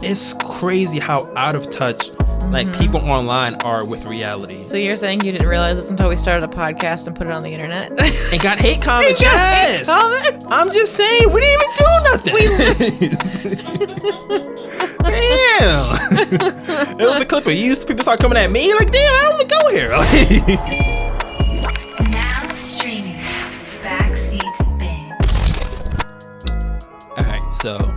it's crazy how out of touch like people online are with reality. So you're saying you didn't realize this until we started a podcast and put it on the internet? And got hate comments. Yes. Hate comments? I'm just saying, we didn't even do nothing. Damn. It was a clip of you. People start coming at me like, damn, I don't even go here. Now streaming Backseat Binge. All right, so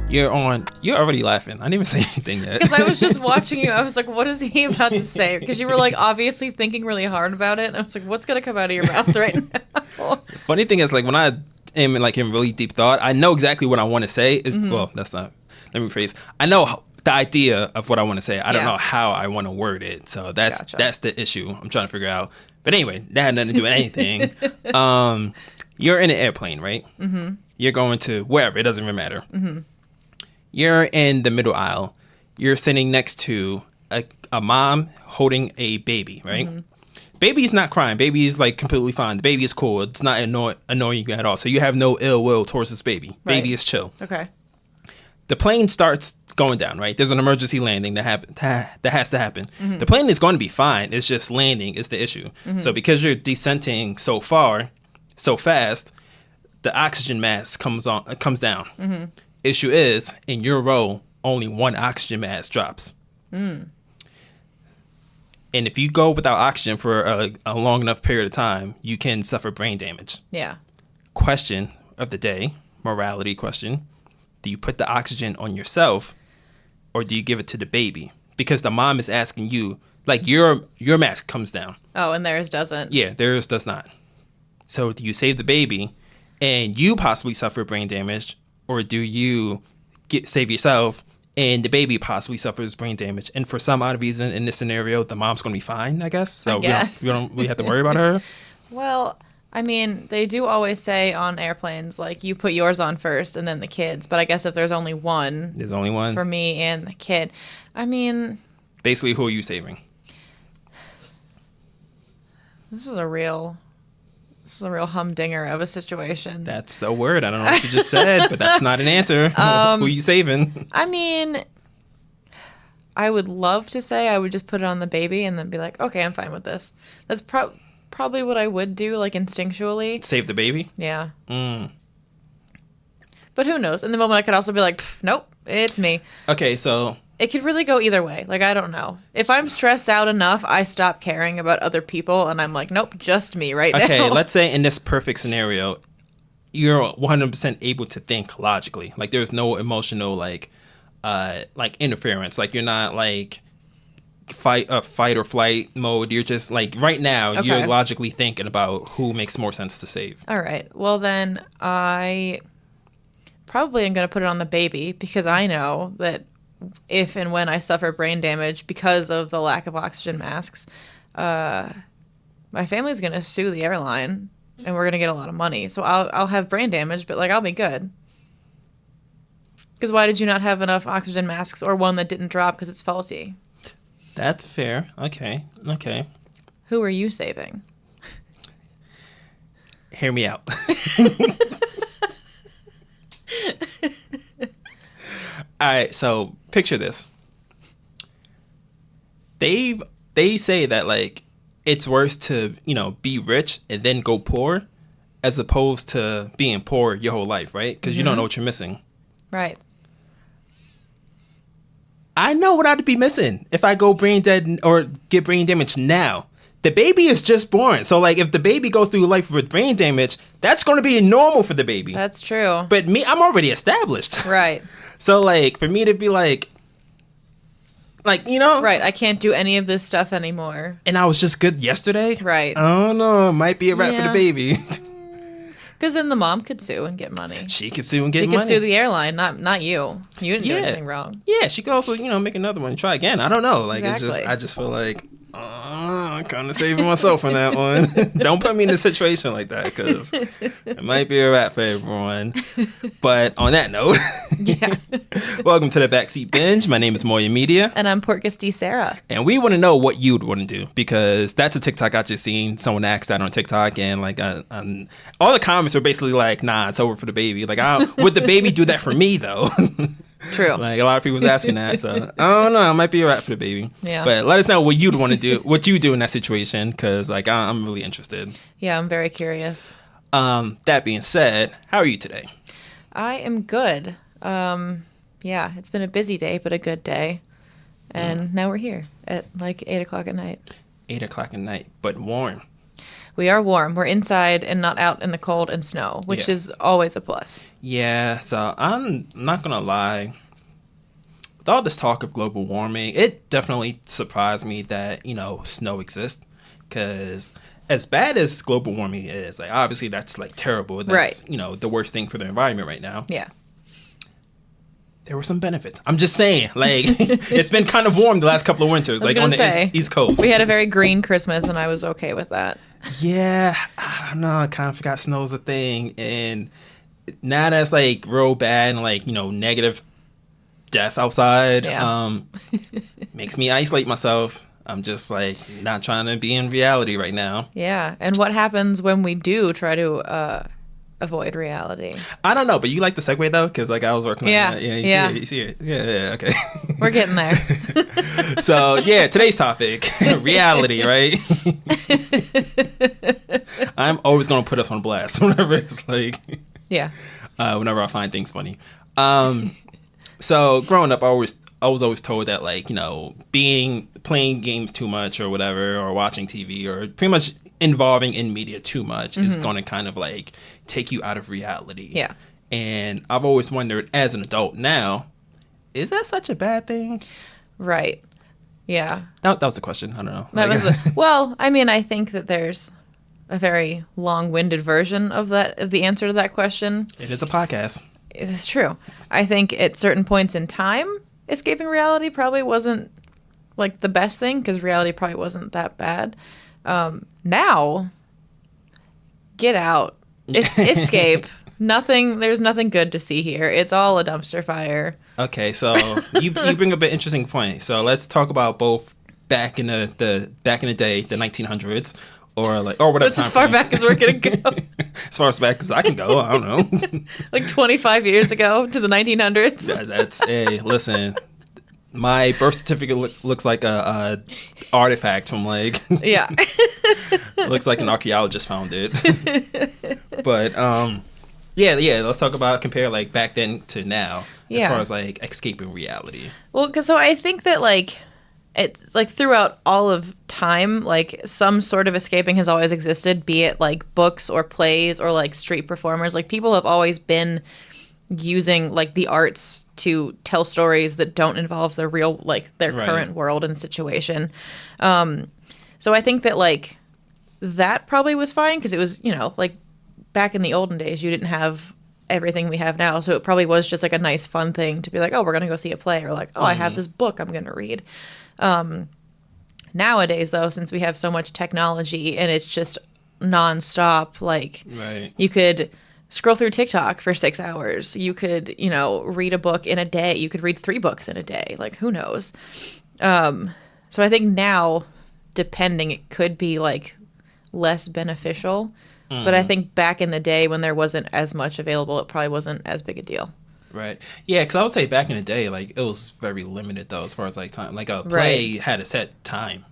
you're already laughing. I didn't even say anything yet. Because I was just watching you. I was like, what is he about to say? Because you were like obviously thinking really hard about it. And I was like, what's going to come out of your mouth right now? Funny thing is, like, when I am like in really deep thought, I know exactly what I want to say. Well, that's not, let me rephrase. I know the idea of what I want to say. I don't know how I want to word it. So that's the issue I'm trying to figure out. But anyway, that had nothing to do with anything. You're in an airplane, right? Mm-hmm. You're going to wherever. It doesn't even matter. Mm-hmm. You're in the middle aisle. You're sitting next to a mom holding a baby, right? Mm-hmm. Baby's not crying. Baby's like completely fine. The baby is cool. It's not annoying you at all. So you have no ill will towards this baby. Right. Baby is chill. Okay. The plane starts going down, right? There's an emergency landing that has to happen. Mm-hmm. The plane is going to be fine. It's just landing is the issue. Mm-hmm. So because you're descending so fast, the oxygen mask comes down. Mm-hmm. Issue is, in your row, only one oxygen mask drops. Mm. And if you go without oxygen for a long enough period of time, you can suffer brain damage. Yeah. Question of the day, morality question. Do you put the oxygen on yourself or do you give it to the baby? Because the mom is asking you, like your mask comes down. Oh, and theirs doesn't. Yeah, theirs does not. So do you save the baby and you possibly suffer brain damage, or do you save yourself and the baby possibly suffers brain damage? And for some odd reason in this scenario, the mom's going to be fine, I guess. So we don't really have to worry about her. Well, I mean, they do always say on airplanes, like, you put yours on first and then the kids. But I guess if there's only one. There's only one. For me and the kid. I mean. Basically, who are you saving? This is a real humdinger of a situation. That's the word. I don't know what you just said, but that's not an answer. Who are you saving? I mean, I would love to say I would just put it on the baby and then be like, okay, I'm fine with this. That's probably what I would do, like, instinctually. Save the baby? Yeah. Mm. But who knows? In the moment, I could also be like, nope, it's me. Okay, so it could really go either way. Like, I don't know. If I'm stressed out enough, I stop caring about other people, and I'm like, nope, just me right now. Okay, let's say in this perfect scenario, you're 100% able to think logically. Like, there's no emotional, like interference. Like, you're not, like, fight or flight mode. You're just, like, right now, you're logically thinking about who makes more sense to save. All right. Well, then I probably am going to put it on the baby, because I know that if and when I suffer brain damage because of the lack of oxygen masks, my family's going to sue the airline and we're going to get a lot of money. So I'll have brain damage, but, like, I'll be good. Because why did you not have enough oxygen masks, or one that didn't drop because it's faulty? That's fair. Okay. Who are you saving? Hear me out. All right, so picture this. They say that, like, it's worse to, be rich and then go poor as opposed to being poor your whole life, right? Because you don't know what you're missing. Right. I know what I'd be missing if I go brain dead or get brain damage now. The baby is just born. So, like, if the baby goes through life with brain damage, that's going to be normal for the baby. That's true. But me, I'm already established. Right. So, like, for me to be like, Right, I can't do any of this stuff anymore. And I was just good yesterday? Right. Oh, no, might be a wrap for the baby. Because then the mom could sue and get money. She could sue and get money. She could sue the airline, not you. You didn't do anything wrong. Yeah, she could also, make another one and try again. I don't know. Like, exactly. I just feel like, I'm kind of saving myself on that one. Don't put me in a situation like that, because it might be a wrap for everyone. But on that note, welcome to the Backseat Binge. My name is Moya Media. And I'm Porcus D. Sarah. And we want to know what you'd want to do, because that's a TikTok I just seen. Someone asked that on TikTok, and like all the comments were basically like, nah, it's over for the baby. Like, would the baby do that for me, though? True. Like a lot of people was asking that, so I don't know. It might be a wrap for the baby. Yeah. But let us know what you'd want to do, what you do in that situation, because like I'm really interested. Yeah, I'm very curious. That being said, how are you today? I am good. Yeah, it's been a busy day, but a good day. And now we're here at like 8 o'clock at night. 8 o'clock at night, but warm. We are warm. We're inside and not out in the cold and snow, which is always a plus. Yeah, so I'm not going to lie. With all this talk of global warming, it definitely surprised me that, snow exists. Because as bad as global warming is, like obviously that's like terrible. That's, the worst thing for the environment right now. Yeah. There were some benefits. I'm just saying, like, it's been kind of warm the last couple of winters, like on the East Coast. We had a very green Christmas, and I was okay with that. Yeah, I don't know. I kind of forgot snow's a thing, and now that's like real bad and like negative death outside. Yeah. Makes me isolate myself. I'm just like not trying to be in reality right now. Yeah, and what happens when we do try to avoid reality? I don't know, but you like the segue though, because like I was working on that. Yeah, you see it. Yeah, okay. We're getting there. So yeah, today's topic, reality, right? I'm always gonna put us on blast whenever it's like, whenever I find things funny. So growing up, I was always told that like playing games too much or whatever, or watching TV or pretty much involving in media too much is going to kind of like take you out of reality. Yeah. And I've always wondered as an adult now, is that such a bad thing? Right. Yeah. That was the question. I don't know. Well, I mean, I think that there's a very long-winded version of the answer to that question. It is a podcast. It is true. I think at certain points in time, escaping reality probably wasn't like the best thing, because reality probably wasn't that bad. Now, get out. Escape. There's nothing good to see here. It's all a dumpster fire. Okay, so you bring up an interesting point. So let's talk about both back in the day, the 1900s, or whatever. That's as far back as we're gonna go. As far back as I can go, I don't know. Like 25 years ago to the 1900s. Hey, listen. My birth certificate looks like a artifact from like looks like an archaeologist found it. But let's talk about compare like back then to now as far as like escaping reality. Well, so I think that like it's like throughout all of time, like some sort of escaping has always existed, be it like books or plays or like street performers. Like people have always been using like the arts to tell stories that don't involve the real, like their current world and situation. So I think that like that probably was fine, because it was, like back in the olden days, you didn't have everything we have now. So it probably was just like a nice fun thing to be like, oh, we're going to go see a play, or like, oh, I have this book I'm going to read. Nowadays though, since we have so much technology and it's just nonstop, like you could scroll through TikTok for 6 hours. You could, read a book in a day. You could read 3 books in a day. Like, who knows? So I think now, depending, it could be like less beneficial. But I think back in the day when there wasn't as much available, it probably wasn't as big a deal. Right. Yeah, because I would say back in the day, like, it was very limited, though, as far as, like, time. Like, a play had a set time.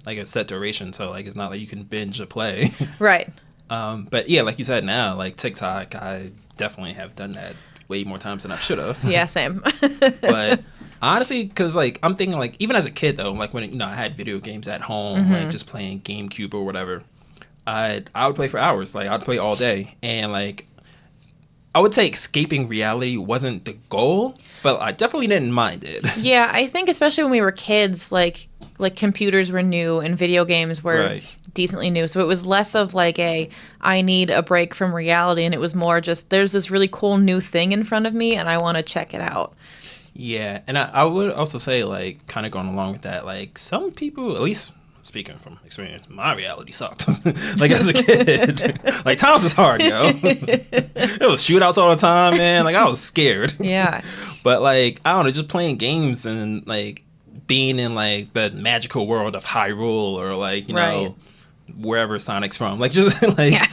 Like, a set duration. So, like, it's not like you can binge a play. Right. But, yeah, like you said now, like, TikTok, I definitely have done that way more times than I should have. Yeah, same. But, honestly, because, like, I'm thinking, like, even as a kid, though, like, when, I had video games at home, like, just playing GameCube or whatever, I would play for hours. Like, I'd play all day. And, like, I would say escaping reality wasn't the goal, but I definitely didn't mind it. Yeah, I think especially when we were kids, like computers were new and video games were decently new. So it was less of like I need a break from reality, and it was more just there's this really cool new thing in front of me and I want to check it out. Yeah, and I would also say, like, kind of going along with that, like, some people, at least speaking from experience, my reality sucked. Like, as a kid, like, times was hard, yo. It was shootouts all the time, man. Like, I was scared. Yeah. But, like, I don't know, just playing games and, like, being in, like, the magical world of Hyrule or, like, you know, wherever Sonic's from. Like, just, like,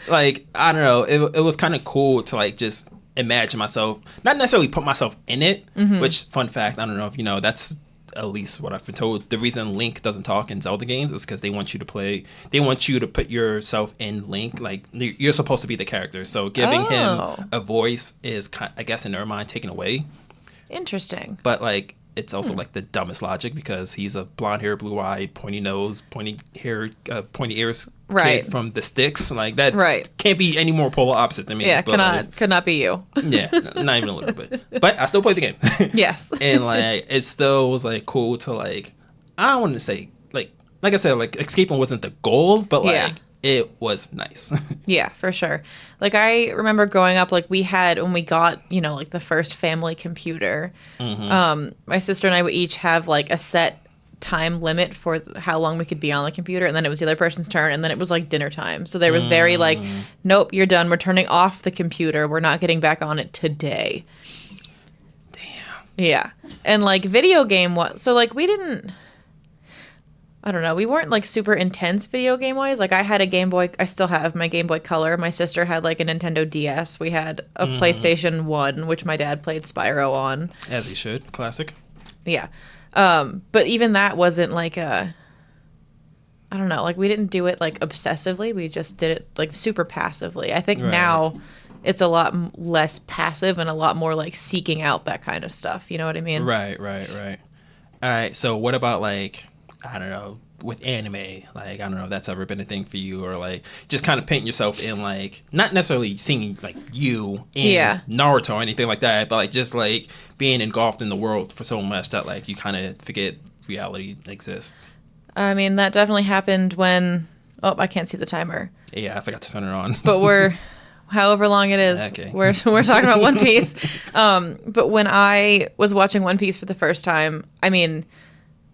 like, I don't know. It was kind of cool to, like, just imagine myself, not necessarily put myself in it, which, fun fact, I don't know if you know, that's at least what I've been told. The reason Link doesn't talk in Zelda games is because they want you to put yourself in Link. Like, you're supposed to be the character. So giving him a voice is, I guess, in their mind, taken away. Interesting. But, like, it's also, like, the dumbest logic because he's a blonde-haired, blue-eyed, pointy nose, pointy ears kid from the sticks. Like, that can't be any more polar opposite than me. Yeah, could not be you. Yeah, not even a little bit. But I still play the game. Yes. And, like, it still was, like, cool to, like, I don't want to say, like I said, like, escaping wasn't the goal, but, like, it was nice. Yeah, for sure. Like, I remember growing up, like, when we got, you know, like, the first family computer, my sister and I would each have, like, a set time limit for how long we could be on the computer, and then it was the other person's turn, and then it was, like, dinner time. So there was very, like, nope, you're done. We're turning off the computer. We're not getting back on it today. Damn. Yeah. And, like, video game, so, like, I don't know. We weren't, like, super intense video game-wise. Like, I had a Game Boy. I still have my Game Boy Color. My sister had, like, a Nintendo DS. We had a PlayStation 1, which my dad played Spyro on. As he should. Classic. Yeah. But even that wasn't, like, I don't know. Like, we didn't do it, like, obsessively. We just did it, like, super passively. I think now it's a lot less passive and a lot more, like, seeking out that kind of stuff. You know what I mean? Right. All right. So what about, like, I don't know, with anime, like, I don't know if that's ever been a thing for you, or, like, just kind of painting yourself in, like, not necessarily seeing, like, you in Naruto or anything like that, but, like, just, like, being engulfed in the world for so much that, like, you kind of forget reality exists. I mean, that definitely happened when, I can't see the timer. Yeah, I forgot to turn it on. But we're, however long it is, we're talking about One Piece. But when I was watching One Piece for the first time, I mean,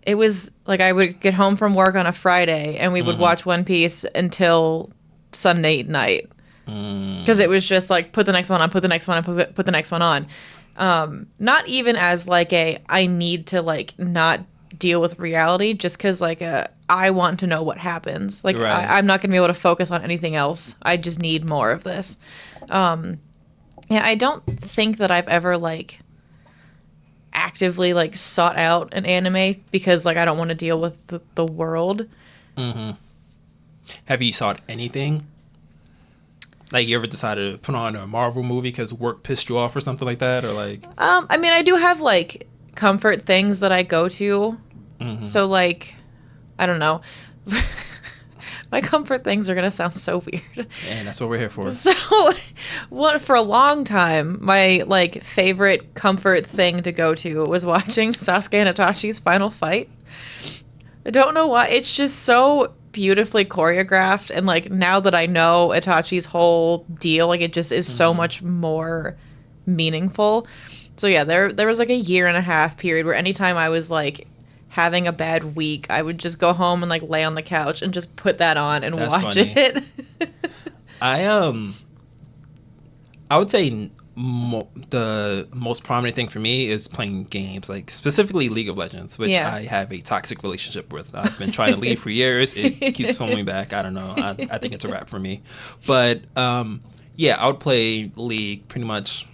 it was like I would get home from work on a Friday and we would watch One Piece until Sunday night. Because it was just like, put the next one on, put the next one on, put the next one on. Not even as like I need to like not deal with reality, just because like I want to know what happens. Like I'm not going to be able to focus on anything else. I just need more of this. I don't think that I've ever like actively like sought out an anime because like I don't want to deal with the world. Have you sought anything? Like, you ever decided to put on a Marvel movie because work pissed you off or something like that, or like? I mean, I do have like comfort things that I go to. So like, I don't know. My comfort things are gonna sound so weird. And that's what we're here for. So, for a long time, my like favorite comfort thing to go to was watching Sasuke and Itachi's final fight. I don't know why. It's just so beautifully choreographed, and like now that I know Itachi's whole deal, like it just is so much more meaningful. So yeah, there was like a 1.5 year period where anytime I was like having a bad week, I would just go home and like lay on the couch and just put that on and watch it. I would say the most prominent thing for me is playing games, like specifically League of Legends, which I have a toxic relationship with. I've been trying to leave for years. It keeps pulling me back. I don't know. I think it's a wrap for me. But yeah, I would play League pretty much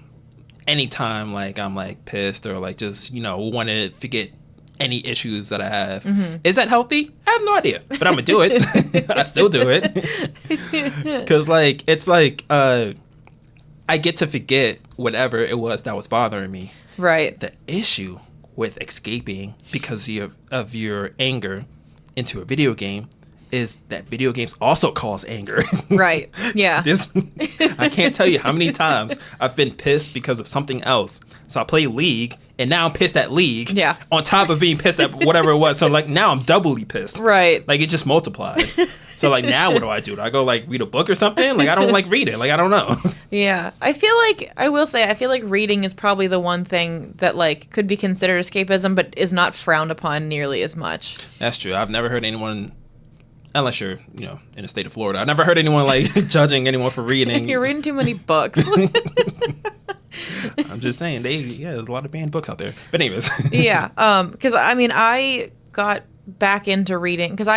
anytime like I'm like pissed or like just, you know, want to forget any issues that I have. Is that healthy? I have no idea, but I'm gonna do it. I still do it because like it's like I get to forget whatever it was that was bothering me. Right. The issue with escaping because of your anger into a video game is that video games also cause anger. Right. Yeah. I can't tell you how many times I've been pissed because of something else. So I play League, and now I'm pissed at League. Yeah. On top of being pissed at whatever it was. So like now I'm doubly pissed. Right. Like it just multiplied. So like now what do? Do I go like read a book or something? Like I don't like read it. Like I don't know. Yeah. I feel like reading is probably the one thing that like could be considered escapism, but is not frowned upon nearly as much. That's true. I've never heard anyone, unless you're, you know, in the state of Florida, I've never heard anyone like judging anyone for reading. You're reading too many books. I'm just saying, there's a lot of banned books out there. But anyways. Yeah. Because I mean, I got back into reading because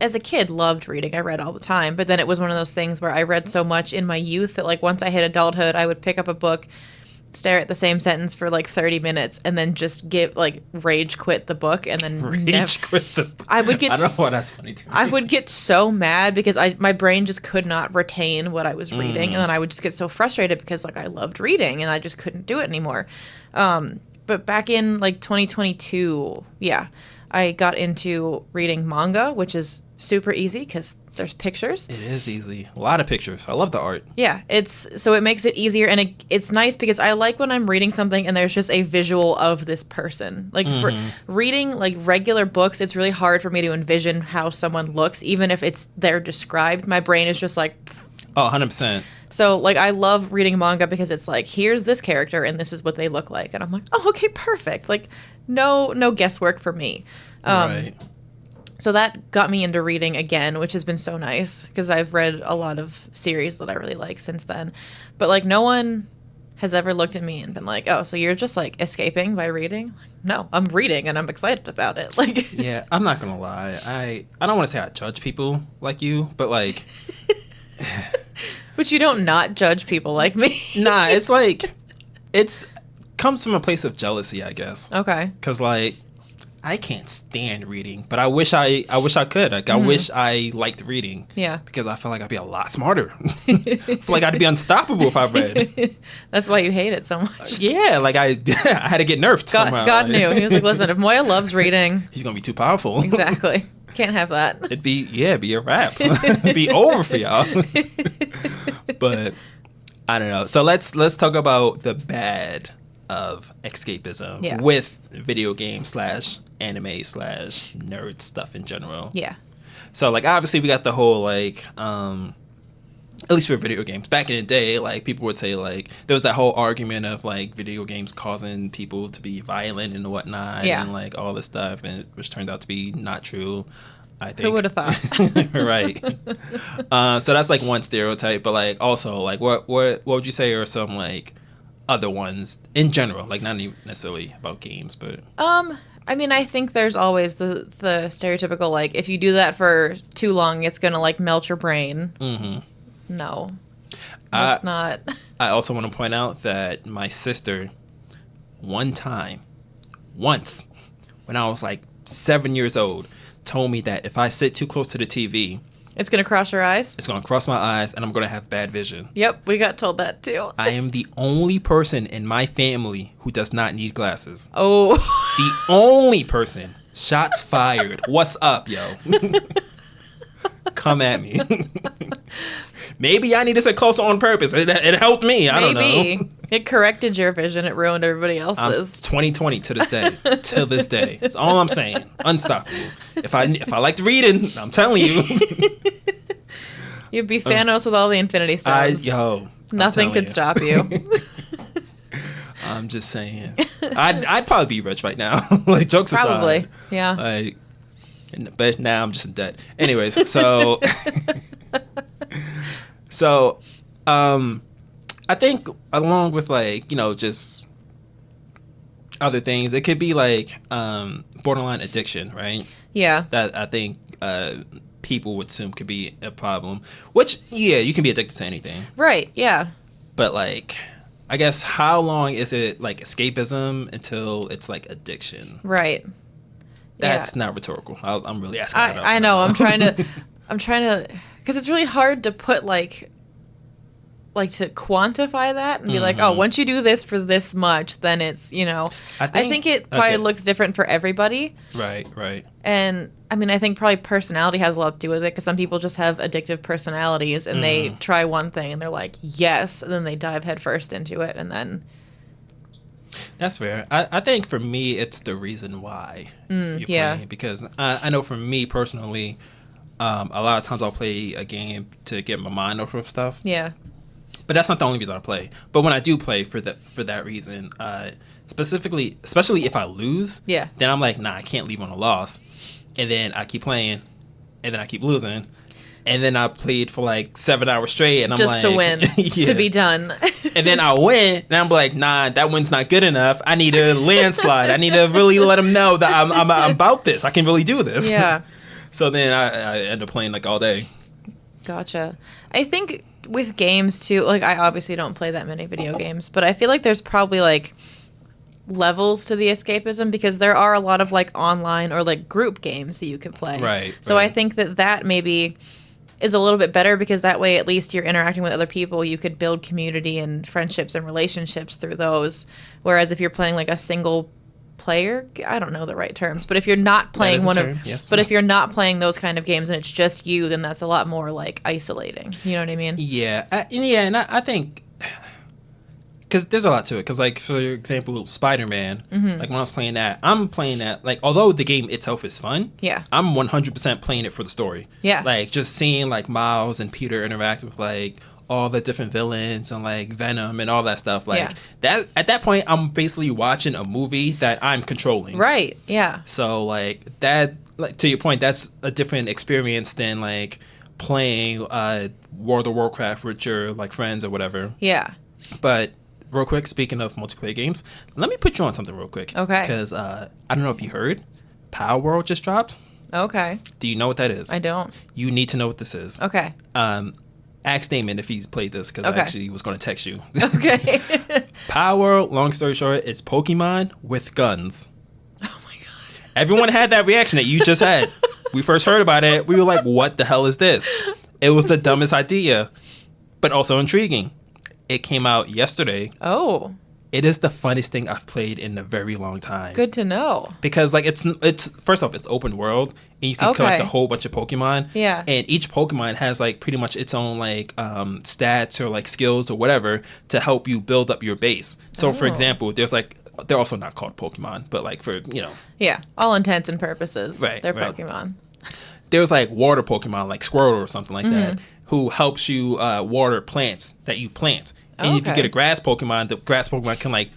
as a kid, loved reading. I read all the time. But then it was one of those things where I read so much in my youth that, like, once I hit adulthood, I would pick up a book, stare at the same sentence for like 30 minutes, and then just rage quit the book, and then quit the book. I don't know why that's funny to me. I would get so mad because my brain just could not retain what I was reading, and then I would just get so frustrated because like I loved reading and I just couldn't do it anymore. But back in like 2022, I got into reading manga, which is super easy because there's pictures. It is easy. A lot of pictures. I love the art. Yeah, so it makes it easier, and it's nice because I like when I'm reading something and there's just a visual of this person. Like for reading like regular books, it's really hard for me to envision how someone looks, even if they're described. My brain is just like, oh, 100%. So like I love reading manga because it's like, here's this character and this is what they look like, and I'm like, oh, okay, perfect. Like no guesswork for me. Right. So that got me into reading again, which has been so nice because I've read a lot of series that I really like since then. But like no one has ever looked at me and been like, oh, so you're just like escaping by reading? Like, no, I'm reading and I'm excited about it. Like, yeah, I'm not going to lie. I don't want to say I judge people like you, but like... But you don't not judge people like me. Nah, it's like... It's comes from a place of jealousy, I guess. Okay. Because like... I can't stand reading, but I wish I could. Like, I wish I liked reading. Yeah. Because I feel like I'd be a lot smarter. I feel like I'd be unstoppable if I read. That's why you hate it so much. Yeah, like I had to get nerfed somehow. God knew. He was like, listen, if Moya loves reading... He's going to be too powerful. Exactly. Can't have that. It'd be a wrap. It'd be over for y'all. But I don't know. So let's talk about the bad of escapism with video games / anime / nerd stuff in general. Yeah. So like obviously we got the whole like at least for video games back in the day, like people would say like there was that whole argument of like video games causing people to be violent and whatnot and like all this stuff, and which turned out to be not true. I think. Who would have thought? Right. So that's like one stereotype, but like also like what would you say are some like other ones in general, like not even necessarily about games, but I mean, I think there's always the stereotypical like if you do that for too long, it's gonna like melt your brain. Mm-hmm. No, that's not. I also want to point out that my sister, once when I was like 7 years old, told me that if I sit too close to the TV, it's going to cross your eyes? It's going to cross my eyes, and I'm going to have bad vision. Yep, we got told that, too. I am the only person in my family who does not need glasses. Oh. The only person. Shots fired. What's up, yo? Come at me. Maybe I need to sit closer on purpose. It helped me. I don't know. It corrected your vision. It ruined everybody else's. 2020 to this day. Till this day. That's all I'm saying. Unstoppable. If I liked reading, I'm telling you. You'd be Thanos with all the Infinity Stones. Nothing could stop you. I'm just saying. I'd probably be rich right now. Like, jokes aside. Probably. Yeah. Like, but now I'm just in debt. Anyways, so... So, I think along with like, you know, just other things, it could be like borderline addiction, right? Yeah. That I think people would assume could be a problem, which, yeah, you can be addicted to anything. Right, yeah. But like, I guess how long is it like escapism until it's like addiction? Right. That's not rhetorical. I'm really asking. I know. I'm trying to, because it's really hard to put like to quantify that and be like, oh, once you do this for this much, then it's, you know, I think it probably looks different for everybody. Right. And I mean, I think probably personality has a lot to do with it because some people just have addictive personalities and they try one thing and they're like, yes, and then they dive headfirst into it and then. That's fair. I think for me, it's the reason why you play. Because I know for me personally, a lot of times I'll play a game to get my mind off of stuff. Yeah. But that's not the only reason I play. But when I do play for that reason, especially if I lose, then I'm like, nah, I can't leave on a loss. And then I keep playing, and then I keep losing. And then I played for like 7 hours straight, and I'm just like... to win, to be done. And then I win, and I'm like, nah, that win's not good enough. I need a landslide. I need to really let them know that I'm about this. I can really do this. Yeah. So then I end up playing like all day. Gotcha. I think with games too, like I obviously don't play that many video games, but I feel like there's probably like levels to the escapism because there are a lot of like online or like group games that you could play. Right. So I think that maybe is a little bit better because that way at least you're interacting with other people. You could build community and friendships and relationships through those. Whereas if you're playing like a single player, I don't know the right terms, but if you're not playing but if you're not playing those kind of games and it's just you, then that's a lot more like isolating. You know what I mean? Yeah. And I think because there's a lot to it. Because like for example, Spider-Man, like when I was playing that, I'm playing that like although the game itself is fun, I'm 100% playing it for the story. Yeah. Like just seeing like Miles and Peter interact with like all the different villains and like Venom and all that stuff. Like that at that point, I'm basically watching a movie that I'm controlling. Right. Yeah. So like that, like to your point, that's a different experience than like playing World of Warcraft with your like friends or whatever. Yeah. But real quick, speaking of multiplayer games, let me put you on something real quick. Okay. Because I don't know if you heard, Power World just dropped. Okay. Do you know what that is? I don't. You need to know what this is. Okay. Ask Damon if he's played this because I actually was going to text you. Okay. Power World, long story short, it's Pokemon with guns. Oh my god. Everyone had that reaction that you just had. We first heard about it. We were like, what the hell is this? It was the dumbest idea, but also intriguing. It came out yesterday. Oh. It is the funnest thing I've played in a very long time. Good to know. Because like it's first off, it's open world and you can collect a whole bunch of Pokemon. Yeah. And each Pokemon has like pretty much its own like stats or like skills or whatever to help you build up your base. So for example, there's like they're also not called Pokemon, but like for Yeah, all intents and purposes. Right, They're right. Pokemon. There's like water Pokemon like Squirtle or something like that who helps you water plants that you plant. And if you get a grass Pokemon, the grass Pokemon can like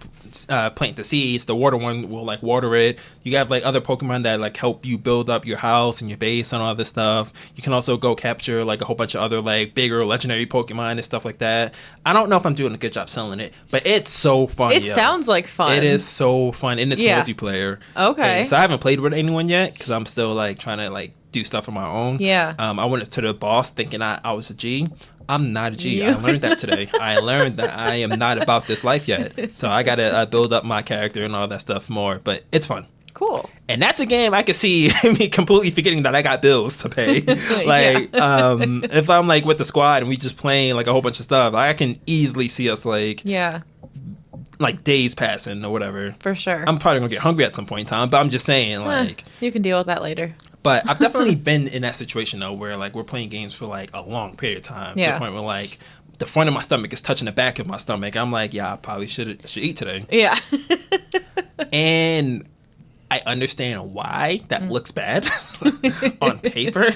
plant the seeds. The water one will like water it. You have like other Pokemon that like help you build up your house and your base and all this stuff. You can also go capture like a whole bunch of other like bigger legendary Pokemon and stuff like that. I don't know if I'm doing a good job selling it, but it's so fun. It sounds like fun. It is so fun and it's multiplayer. Okay. And so I haven't played with anyone yet because I'm still like trying to like do stuff on my own. Yeah. I went to the boss thinking I was a G. I'm not a G. I learned that today. I learned that I am not about this life yet. So I got to build up my character and all that stuff more. But it's fun. Cool. And that's a game I could see me completely forgetting that I got bills to pay. Like, if I'm like with the squad and we just playing like a whole bunch of stuff, I can easily see us like days passing or whatever. For sure. I'm probably going to get hungry at some point in time, but I'm just saying like... You can deal with that later. But I've definitely been in that situation though, where like we're playing games for like a long period of time to the point where like the front of my stomach is touching the back of my stomach. I'm like, yeah, I probably should eat today. Yeah. And I understand why that looks bad on paper,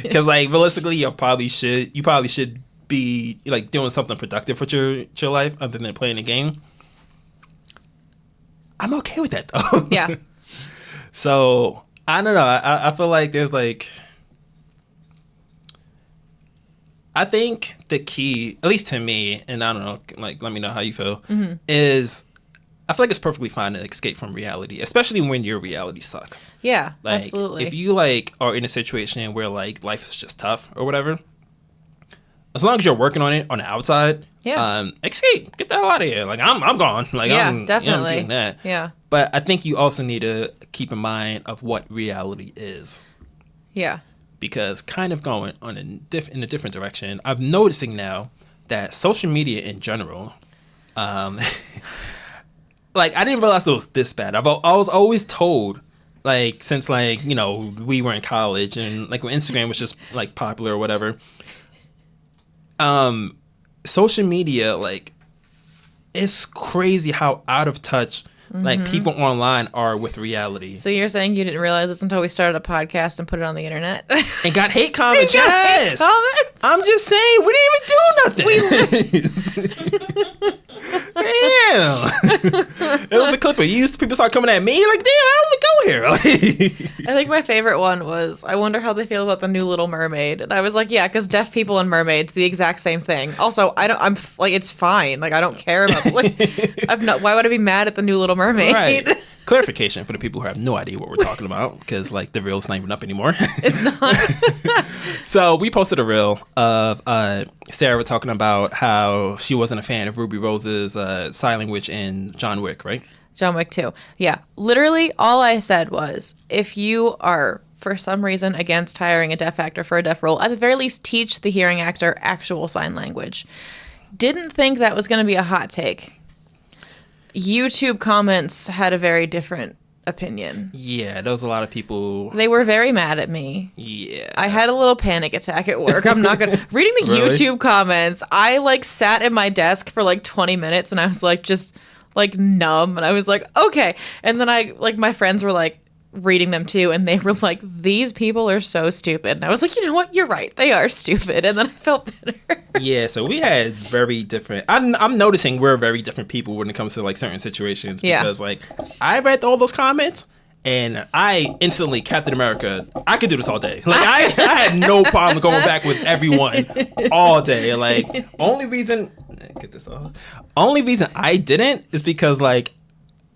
because like realistically, you probably should be like doing something productive for your life other than playing a game. I'm okay with that though. Yeah. So. I don't know. I feel like there's like... I think the key, at least to me, and I don't know, like let me know how you feel, is I feel like it's perfectly fine to escape from reality, especially when your reality sucks. Yeah, like, absolutely. If you like are in a situation where like life is just tough or whatever, as long as you're working on it on the outside, escape, get the hell out of here. Like I'm gone. Like I'm definitely I'm doing that. Yeah. But I think you also need to keep in mind of what reality is. Yeah. Because kind of going on in a different direction, I'm noticing now that social media in general, like I didn't realize it was this bad. I was always told, like since like we were in college and like when Instagram was just like popular or whatever. Social media, like, it's crazy how out of touch like people online are with reality. So you're saying you didn't realize this until we started a podcast and put it on the internet? And got hate comments, yes! Hate comments? I'm just saying, we didn't even do nothing. Damn. It was a clip of you. People start coming at me like, damn, I don't go here. I think my favorite one was, I wonder how they feel about the new Little Mermaid. And I was like, yeah, because deaf people and mermaids, the exact same thing. Also, I'm like, it's fine. Like, I don't care about, like, why would I be mad at the new Little Mermaid? Right. clarification for the people who have no idea what we're talking about, because like the reel's not even up anymore. It's not. So we posted a reel of Sarah talking about how she wasn't a fan of Ruby Rose's Silent Witch in John Wick, right? John Wick 2. Yeah. Literally, all I said was, if you are, for some reason, against hiring a deaf actor for a deaf role, at the very least, teach the hearing actor actual sign language. Didn't think that was going to be a hot take. YouTube comments had a very different opinion. Yeah, there was a lot of people. They were very mad at me. Yeah. I had a little panic attack at work. I'm not going to... Reading the Really? YouTube comments, I like sat at my desk for like 20 minutes and I was like just like numb. And I was like, okay. And then my friends were like reading them too. And they were like, these people are so stupid. And I was like, you know what? You're right. They are stupid. And then I felt better. Yeah, so we had very different. I'm noticing we're very different people when it comes to like certain situations, because like I read all those comments and I instantly Captain America. I could do this all day. Like I had no problem going back with everyone all day. Like only reason I didn't is because like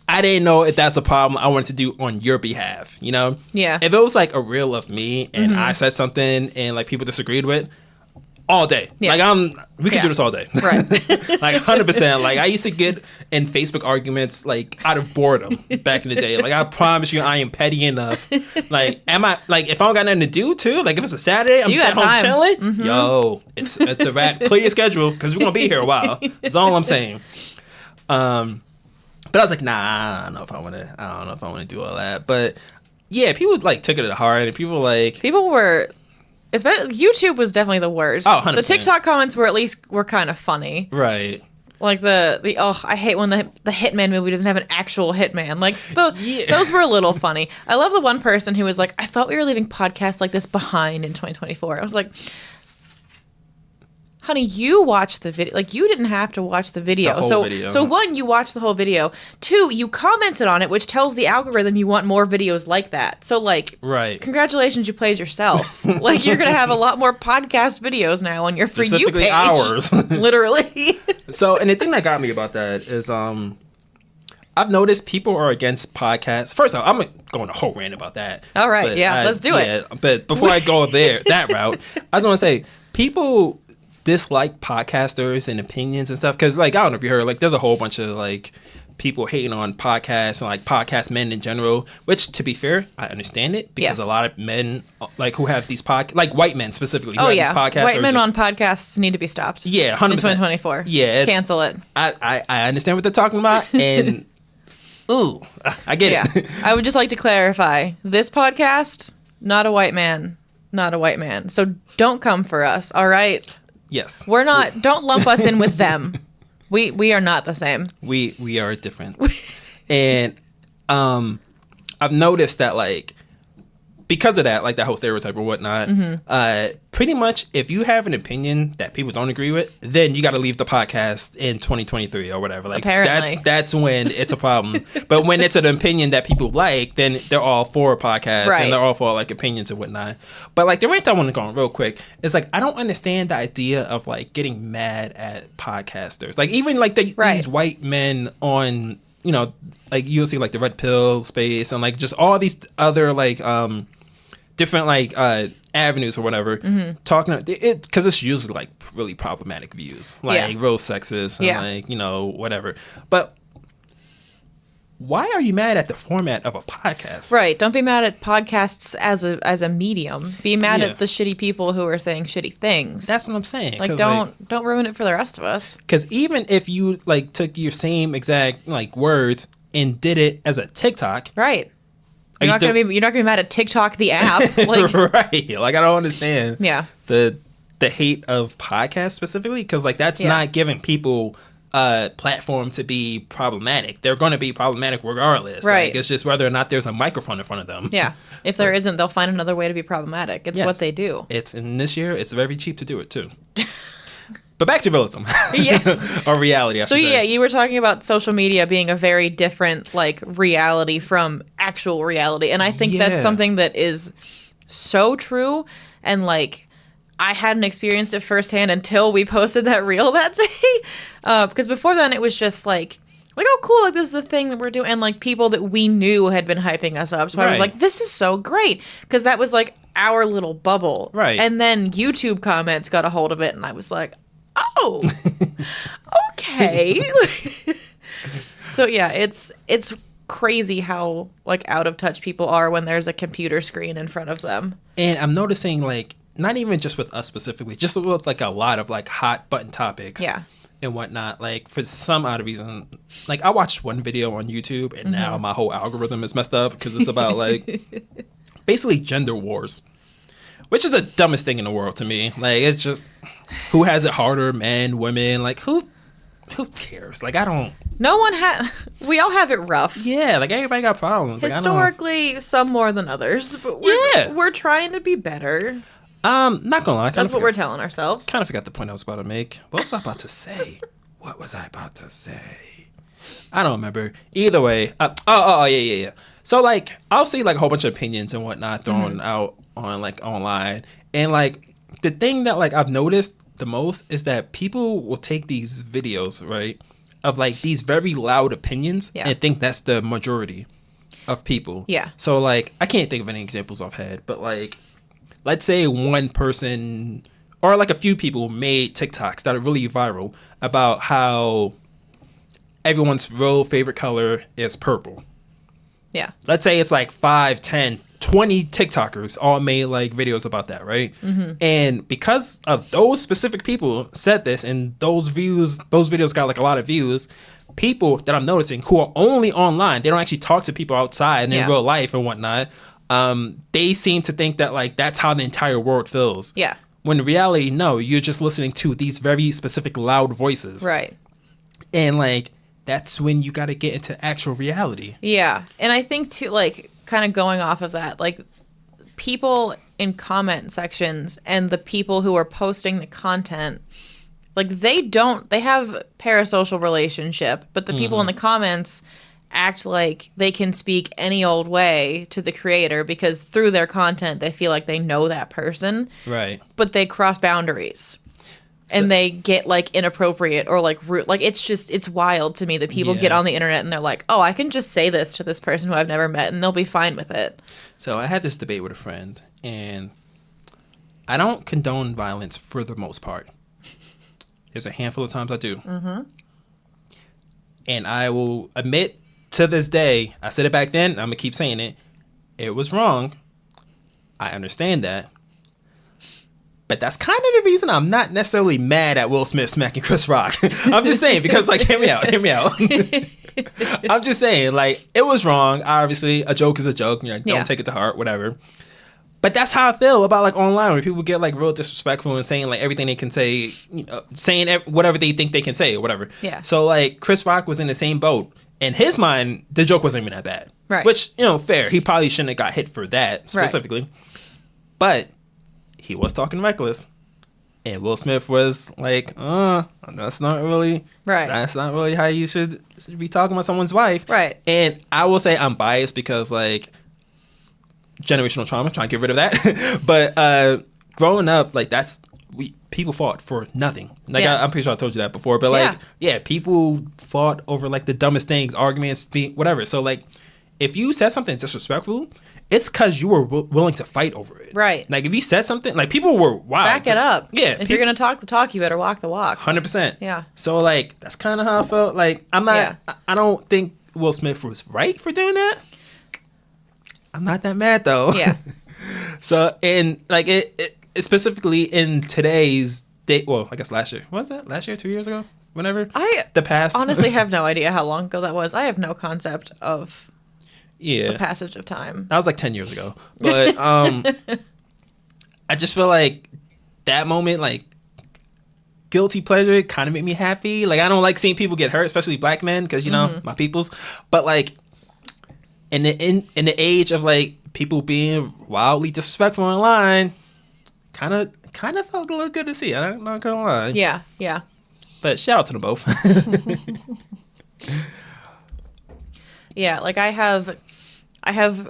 I didn't know if that's a problem I wanted to do on your behalf, you know? Yeah. If it was like a reel of me and I said something and like people disagreed with, all day. Yeah. Like we could do this all day. Right. Like 100%. Like I used to get in Facebook arguments like out of boredom back in the day. Like I promise you I am petty enough. Like if I don't got nothing to do too, like if it's a Saturday, I'm sitting home chilling. Mm-hmm. Yo, it's a wrap. Clear your schedule because we're gonna be here a while. That's all I'm saying. But I was like, nah, I don't know if I want to do all that. But yeah, people like took it to heart, and people were, especially YouTube was definitely the worst. Oh, 100%. The TikTok comments were kind of funny, right? Like I hate when the Hitman movie doesn't have an actual hitman. Like those were a little funny. I love the one person who was like, I thought we were leaving podcasts like this behind in 2024. I was like, honey, you watched the video. Like, you didn't have to watch the video. So one, you watched the whole video. Two, you commented on it, which tells the algorithm you want more videos like that. So, like, right. Congratulations, you played yourself. Like, you're going to have a lot more podcast videos now on your For You page. Ours. Literally. So, and the thing that got me about that is, I've noticed people are against podcasts. First off, I'm going a whole rant about that. All right, let's do it. But before I go that route, I just want to say, people dislike podcasters and opinions and stuff, because like I don't know if you heard, like there's a whole bunch of like people hating on podcasts and like podcast men in general, which to be fair I understand it, because a lot of men like who have these like white men specifically who have these podcasts, white men on podcasts need to be stopped. 100% in 2024. Cancel it. I understand what they're talking about, and ooh, I get it. I would just like to clarify, this podcast, not a white man, so don't come for us, all right? Yes. We're not, don't lump us in with them. We are not the same. We are different. And I've noticed that like because of that, like that whole stereotype or whatnot, pretty much if you have an opinion that people don't agree with, then you got to leave the podcast in 2023 or whatever. Like apparently. that's when it's a problem. But when it's an opinion that people like, then they're all for a podcast and they're all for like opinions and whatnot. But like the rant I want to go on real quick is like I don't understand the idea of like getting mad at podcasters. Like even like these white men on, you know, like you'll see like the Red Pill space and like just all these other like different like avenues or whatever, talking it because it's usually like really problematic views, like real sexist and like, you know, whatever. But why are you mad at the format of a podcast? Right. Don't be mad at podcasts as a medium. Be mad at the shitty people who are saying shitty things. That's what I'm saying. Like don't ruin it for the rest of us. Because even if you like took your same exact like words and did it as a TikTok, right? You're not gonna be mad at TikTok the app, like right? Like I don't understand. Yeah. The hate of podcasts specifically, because like that's not giving people a platform to be problematic. They're going to be problematic regardless. Right. Like, it's just whether or not there's a microphone in front of them. Yeah. If there isn't, they'll find another way to be problematic. It's what they do. In this year, it's very cheap to do it too. But back to realism. Yes. Or reality, I should say. Yeah, you were talking about social media being a very different like reality from actual reality. And I think that's something that is so true. And like I hadn't experienced it firsthand until we posted that reel that day. Because before then it was just like like, oh, cool, like, this is the thing that we're doing. And, like, people that we knew had been hyping us up. So I was like, this is so great. Because that was, like, our little bubble. Right. And then YouTube comments got a hold of it, and I was like, oh, okay. So, yeah, it's crazy how, like, out of touch people are when there's a computer screen in front of them. And I'm noticing, like, not even just with us specifically, just with, like, a lot of, like, hot button topics. Yeah. And whatnot, like, for some odd reason, like, I watched one video on YouTube, and now my whole algorithm is messed up because it's about, like, basically gender wars, which is the dumbest thing in the world to me. Like, it's just, who has it harder, men, women, like, who cares? Like, I don't. No one we all have it rough. Yeah, like, everybody got problems. Historically, like, some more than others, but we're trying to be better. Not gonna lie. That's what we're telling ourselves. Kind of forgot the point I was about to make. What was I about to say? I don't remember. Either way. Yeah. So, like, I'll see, like, a whole bunch of opinions and whatnot thrown out on, like, online. And, like, the thing that, like, I've noticed the most is that people will take these videos, right, of, like, these very loud opinions and think that's the majority of people. Yeah. So, like, I can't think of any examples offhand, but, like, let's say one person or like a few people made TikToks that are really viral about how everyone's real favorite color is purple. Yeah. Let's say it's like 5, 10, 20 TikTokers all made like videos about that, right? Mm-hmm. And because of those specific people said this and those videos got like a lot of views, people that I'm noticing who are only online, they don't actually talk to people outside and in real life and whatnot, they seem to think that like that's how the entire world feels. Yeah. When in reality, no, you're just listening to these very specific loud voices. Right. And like that's when you got to get into actual reality. Yeah. And I think too, like, kind of going off of that, like, people in comment sections and the people who are posting the content, like, they have parasocial relationship, but the people in the comments act like they can speak any old way to the creator because through their content they feel like they know that person. Right. But they cross boundaries. And they get like inappropriate or like rude. Like, it's wild to me that people get on the internet and they're like, oh, I can just say this to this person who I've never met and they'll be fine with it. So I had this debate with a friend, and I don't condone violence for the most part. There's a handful of times I do. Mm-hmm. And I will admit to this day, I said it back then, I'm going to keep saying it. It was wrong. I understand that. But that's kind of the reason I'm not necessarily mad at Will Smith smacking Chris Rock. I'm just saying, because, like, hear me out. I'm just saying, like, it was wrong. Obviously, a joke is a joke. You know, don't take it to heart, whatever. But that's how I feel about, like, online, where people get, like, real disrespectful and saying, like, everything they can say, you know, saying whatever they think they can say or whatever. Yeah. So, like, Chris Rock was in the same boat. In his mind, the joke wasn't even that bad. Right. Which, you know, fair. He probably shouldn't have got hit for that specifically. Right. But he was talking reckless. And Will Smith was like, that's not really how you should be talking about someone's wife. Right. And I will say I'm biased because, like, generational trauma, trying to get rid of that. But growing up, like, people fought for nothing. Like, I'm pretty sure I told you that before. But, like, people fought over, like, the dumbest things, arguments, whatever. So, like, if you said something disrespectful, it's because you were willing to fight over it. Right. Like, if you said something, like, people were wild. Back it up. Yeah. If you're going to talk the talk, you better walk the walk. 100%. Yeah. So, like, that's kind of how I felt. Like, I'm not, I don't think Will Smith was right for doing that. I'm not that mad, though. Yeah. So, and, like, it specifically in today's day, well, I guess last year. What was that? Last year? 2 years ago? Whenever? The past? Honestly have no idea how long ago that was. I have no concept of the passage of time. That was like 10 years ago. But I just feel like that moment, like, guilty pleasure kind of made me happy. Like, I don't like seeing people get hurt, especially black men, because, you know, my peoples. But, like, in the age of, like, people being wildly disrespectful online, kind of felt a little good to see. I'm not gonna lie. Yeah, yeah. But shout out to them both. Yeah, like, I have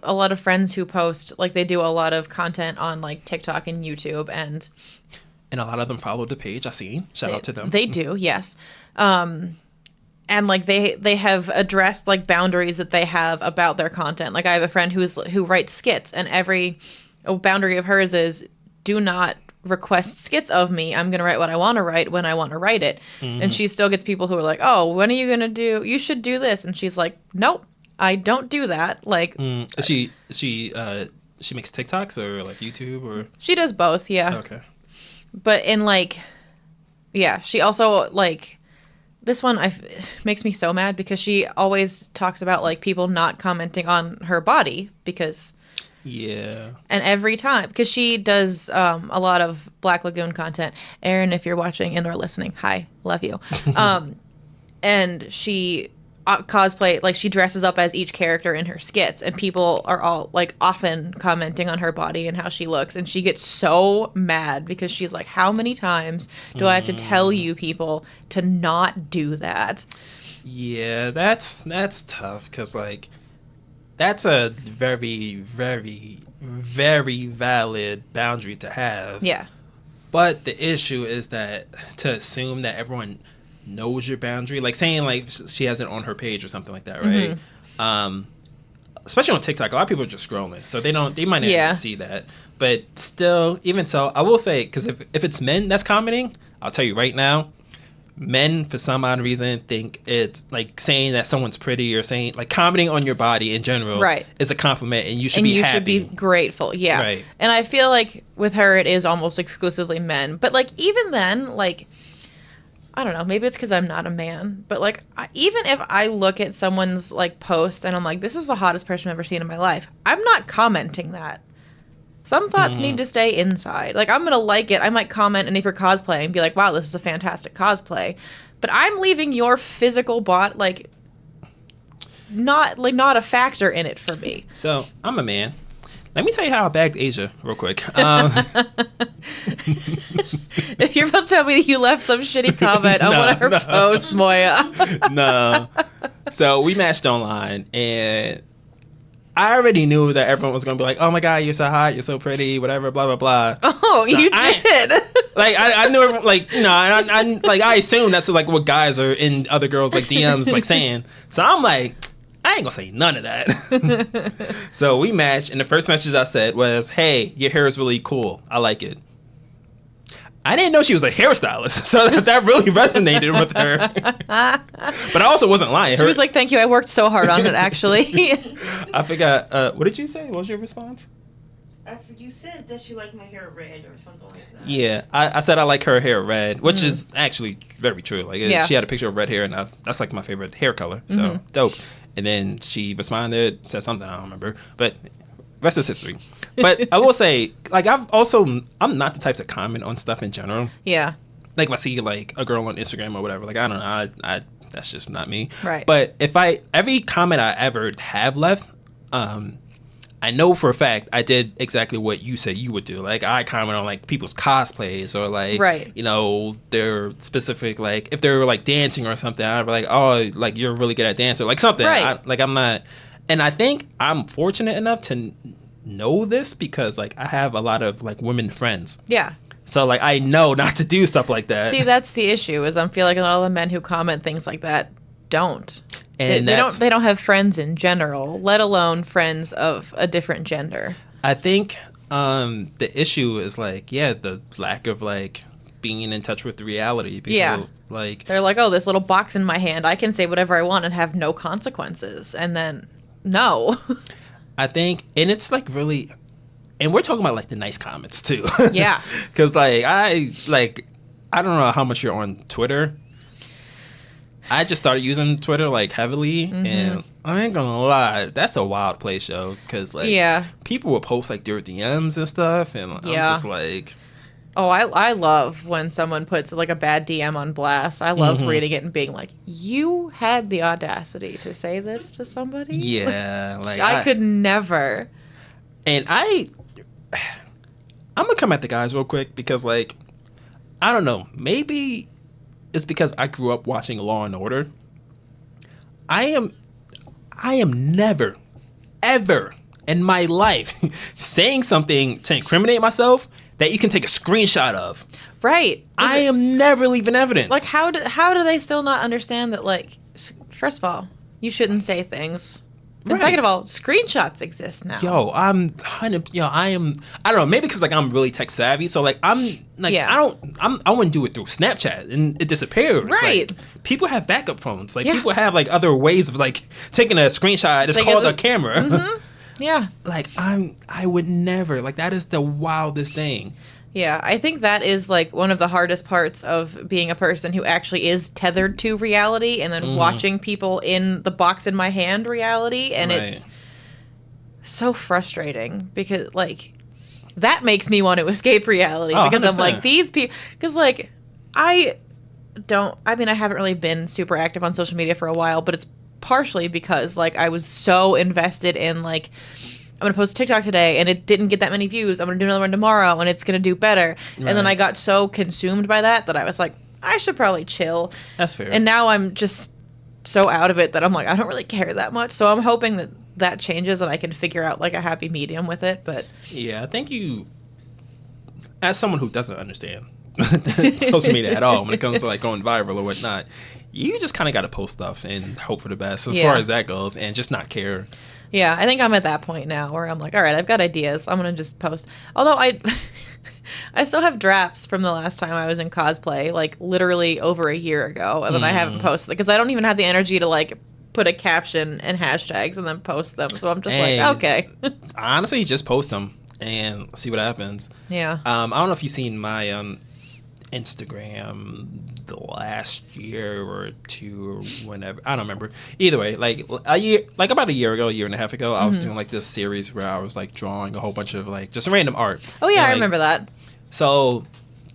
a lot of friends who post, like, they do a lot of content on, like, TikTok and YouTube, and a lot of them follow the page. I see. Shout out to them. They do, yes. and like they have addressed like boundaries that they have about their content. Like I have a friend who writes skits, and every boundary of hers is do not request skits of me. I'm going to write what I want to write when I want to write it. And she still gets people who are like, oh, when are you going to do, you should do this. And she's like, nope, I don't do that. Like, she makes TikToks or like YouTube or? She does both. Yeah. Okay. But in like, yeah, she also like, this one makes me so mad because she always talks about like people not commenting on her body because yeah. And every time, because she does a lot of Black Lagoon content. Erin, if you're watching and or listening, hi, love you. And she cosplay, like she dresses up as each character in her skits, and people are all like often commenting on her body and how she looks, and she gets so mad because she's like, how many times do I have to tell you people to not do that? Yeah, that's tough because like that's a very, very, very valid boundary to have. Yeah. But the issue is that to assume that everyone knows your boundary, like saying like she has it on her page or something like that, right? Especially on TikTok, a lot of people are just scrolling, so they might not even see that. But still, even so, I will say, because if it's men that's commenting, I'll tell you right now, men for some odd reason think it's like saying that someone's pretty or saying like commenting on your body in general is a compliment, and you should be happy. And you should be grateful. Yeah. Right. And I feel like with her it is almost exclusively men. But like even then, like I don't know, maybe it's because I'm not a man, but like even if I look at someone's like post and I'm like, this is the hottest person I've ever seen in my life, I'm not commenting that. Some thoughts need to stay inside. Like, I'm going to like it. I might comment, and if you're cosplaying, be like, wow, this is a fantastic cosplay. But I'm leaving your physical bot, like, not a factor in it for me. So, I'm a man. Let me tell you how I bagged Asia real quick. If you're about to tell me that you left some shitty comment on one of her posts, Moya. No. So, we matched online, and I already knew that everyone was going to be like, oh my God, you're so hot, you're so pretty, whatever, blah, blah, blah. Oh, so you did? I knew, everyone, like, you know, I assume that's like what guys are in other girls' like DMs like saying. So I'm like, I ain't going to say none of that. So we matched, and the first message I said was, hey, your hair is really cool. I like it. I didn't know she was a hairstylist, so that really resonated with her. But I also wasn't lying. She was like, thank you, I worked so hard on it, actually. I forgot. What did you say? What was your response? You said that she liked my hair red or something like that. Yeah, I said I like her hair red, which is actually very true. Like, she had a picture of red hair, and that's like my favorite hair color, so dope. And then she responded, said something, I don't remember, but rest is history. But I will say, like, I'm not the type to comment on stuff in general. Yeah. Like, if I see, like, a girl on Instagram or whatever, like, I don't know, I that's just not me. Right. But every comment I ever have left, I know for a fact I did exactly what you said you would do. Like, I comment on, like, people's cosplays or, like, you know, their specific, like, if they're, like, dancing or something, I'd be like, oh, like, you're really good at dancing. Like, something. Right. I'm not. And I think I'm fortunate enough to know this because, like, I have a lot of, like, women friends. Yeah. So, like, I know not to do stuff like that. See, that's the issue, is I feel like a lot of the men who comment things like that don't. And they don't have friends in general, let alone friends of a different gender. I think the issue is, like, the lack of, like, being in touch with the reality. Because, like, they're like, oh, this little box in my hand, I can say whatever I want and have no consequences. And then, no. I think, and it's, like, really, and we're talking about, like, the nice comments, too. Yeah. Because, like, I don't know how much you're on Twitter. I just started using Twitter, like, heavily, and I ain't gonna lie, that's a wild place, yo, because, like, people will post, like, their DMs and stuff, and I'm just like... Oh, I love when someone puts, like, a bad DM on blast. I love reading it and being like, you had the audacity to say this to somebody? Yeah. Like, I could never. And I'm gonna come at the guys real quick, because, like, I don't know, maybe... it's because I grew up watching Law and Order. I am never, ever in my life saying something to incriminate myself that you can take a screenshot of. Right. I am never leaving evidence. Like, how do they still not understand that, like, first of all, you shouldn't say things. And Right. second of all, screenshots exist now. I am, I don't know, maybe because like I'm really tech savvy, so like I'm like I wouldn't do it through Snapchat and it disappears. Right. Like, people have backup phones. Like Yeah. people have like other ways of like taking a screenshot. It's called a camera. Mm-hmm. Yeah. Like I would never, like that is the wildest thing. Yeah, I think that is like one of the hardest parts of being a person who actually is tethered to reality and then watching people in the box in my hand reality. And it's so frustrating because like that makes me want to escape reality because 100%. I'm like these people, because like I haven't really been super active on social media for a while, but it's partially because like I was so invested in like, I'm going to post a TikTok today and it didn't get that many views. I'm going to do another one tomorrow and it's going to do better. Right. And then I got so consumed by that I was like, I should probably chill. That's fair. And now I'm just so out of it that I'm like, I don't really care that much. So I'm hoping that changes and I can figure out like a happy medium with it. But yeah, I think you, as someone who doesn't understand social media at all when it comes to like going viral or whatnot, you just kind of got to post stuff and hope for the best as far as that goes and just not care. Yeah, I think I'm at that point now where I'm like, all right, I've got ideas. I'm going to just post. Although I still have drafts from the last time I was in cosplay, like literally over a year ago, and then I haven't posted because I don't even have the energy to like put a caption and hashtags and then post them. So I'm just like, okay. Honestly, just post them and see what happens. Yeah. I don't know if you've seen my Instagram the last year or two or whenever, I don't remember. Either way, like about a year and a half ago, I was doing like this series where I was like drawing a whole bunch of like just random art. Oh yeah, and, I remember that. So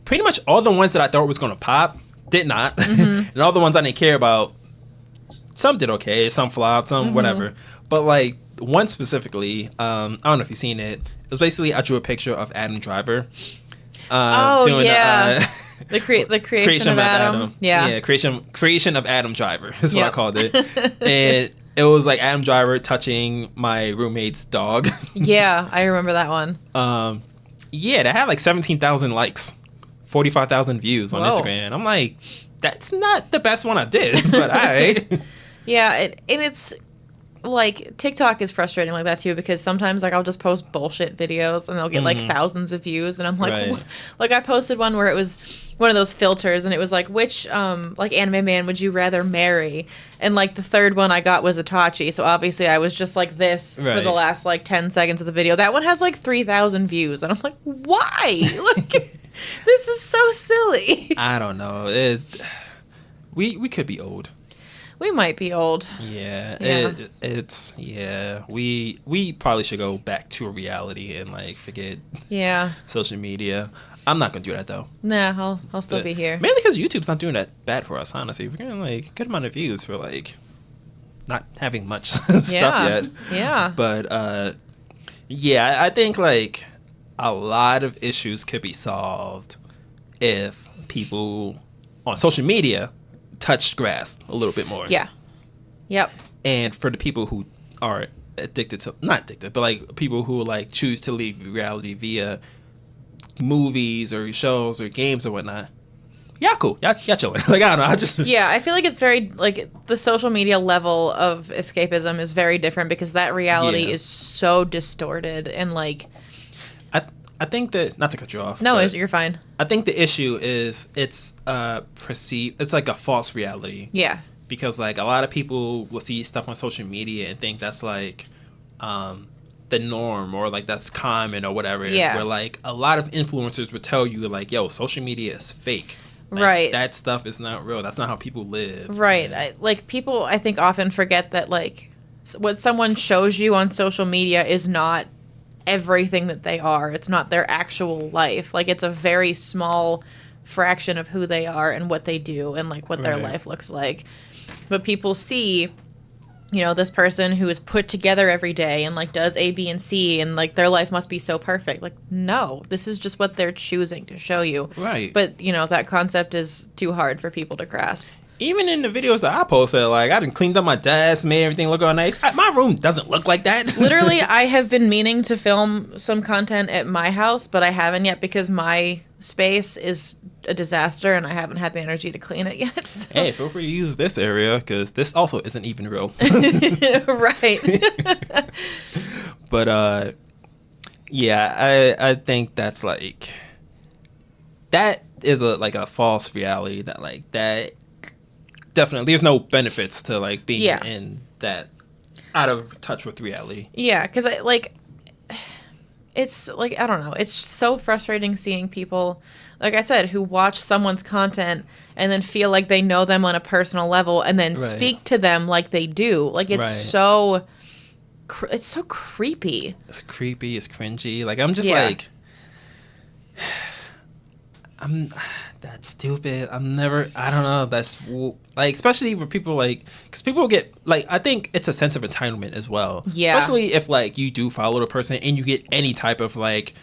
pretty much all the ones that I thought was going to pop did not, and all the ones I didn't care about, some did okay, some flopped, some whatever. But like one specifically, I don't know if you've seen it. It was basically I drew a picture of Adam Driver. Doing the creation of Adam. Yeah, creation of Adam Driver is what I called it. And it was like Adam Driver touching my roommate's dog. Yeah, I remember that one. Yeah, that had like 17,000 likes, 45,000 views on Instagram. I'm like, that's not the best one I did, but all right. Yeah, and it's like TikTok is frustrating like that too because sometimes like I'll just post bullshit videos and they'll get like thousands of views and I'm like, like I posted one where it was one of those filters and it was like which like anime man would you rather marry, and like the third one I got was Itachi, so obviously I was just like this for the last like 10 seconds of the video. That one has like 3,000 views and I'm like, why? Like this is so silly. I don't know. We could be old. We might be old. Yeah. We probably should go back to reality and like forget social media. I'm not gonna do that though. Nah, I'll still be here. Mainly because YouTube's not doing that bad for us, honestly. We're getting like a good amount of views for like not having much stuff yet. Yeah. But I think like a lot of issues could be solved if people on social media touched grass a little bit more. Yeah. Yep. And for the people who are not addicted, but like people who like choose to leave reality via movies or shows or games or whatnot. Yeah, cool. Yeah, chilling. Like I don't know. Yeah, I feel like it's very like the social media level of escapism is very different because that reality is so distorted and like. I think that, not to cut you off. No, you're fine. I think the issue is it's perceived. It's like a false reality. Yeah. Because like a lot of people will see stuff on social media and think that's like the norm or like that's common or whatever. Yeah. Where like a lot of influencers would tell you like, yo, social media is fake. Like, right. That stuff is not real. That's not how people live. Right. Like people, I think, often forget that like what someone shows you on social media is not everything that they are. It's not their actual life. Like it's a very small fraction of who they are and what they do and like what their life looks like. But people see, you know, this person who is put together every day and like does A, B, and C and like their life must be so perfect. Like, no, this is just what they're choosing to show you. Right. But, you know, that concept is too hard for people to grasp. Even in the videos that I posted, like I done cleaned up my desk, made everything look all nice. My room doesn't look like that. Literally, I have been meaning to film some content at my house, but I haven't yet because my space is a disaster, and I haven't had the energy to clean it yet. So. Hey, feel free to use this area because this also isn't even real. Right. But yeah, I think that's like that is a false reality that definitely there's no benefits to like being in that out of touch with reality. Yeah, because it's like, I don't know, it's so frustrating seeing people, like I said, who watch someone's content and then feel like they know them on a personal level and then speak to them like they do. Like, it's so creepy. It's creepy. It's cringy. Like, I'm just like, that's stupid. I don't know. That's like, especially with people like, because people get like, I think it's a sense of entitlement as well. Yeah. Especially if like you do follow the person and you get any type of like,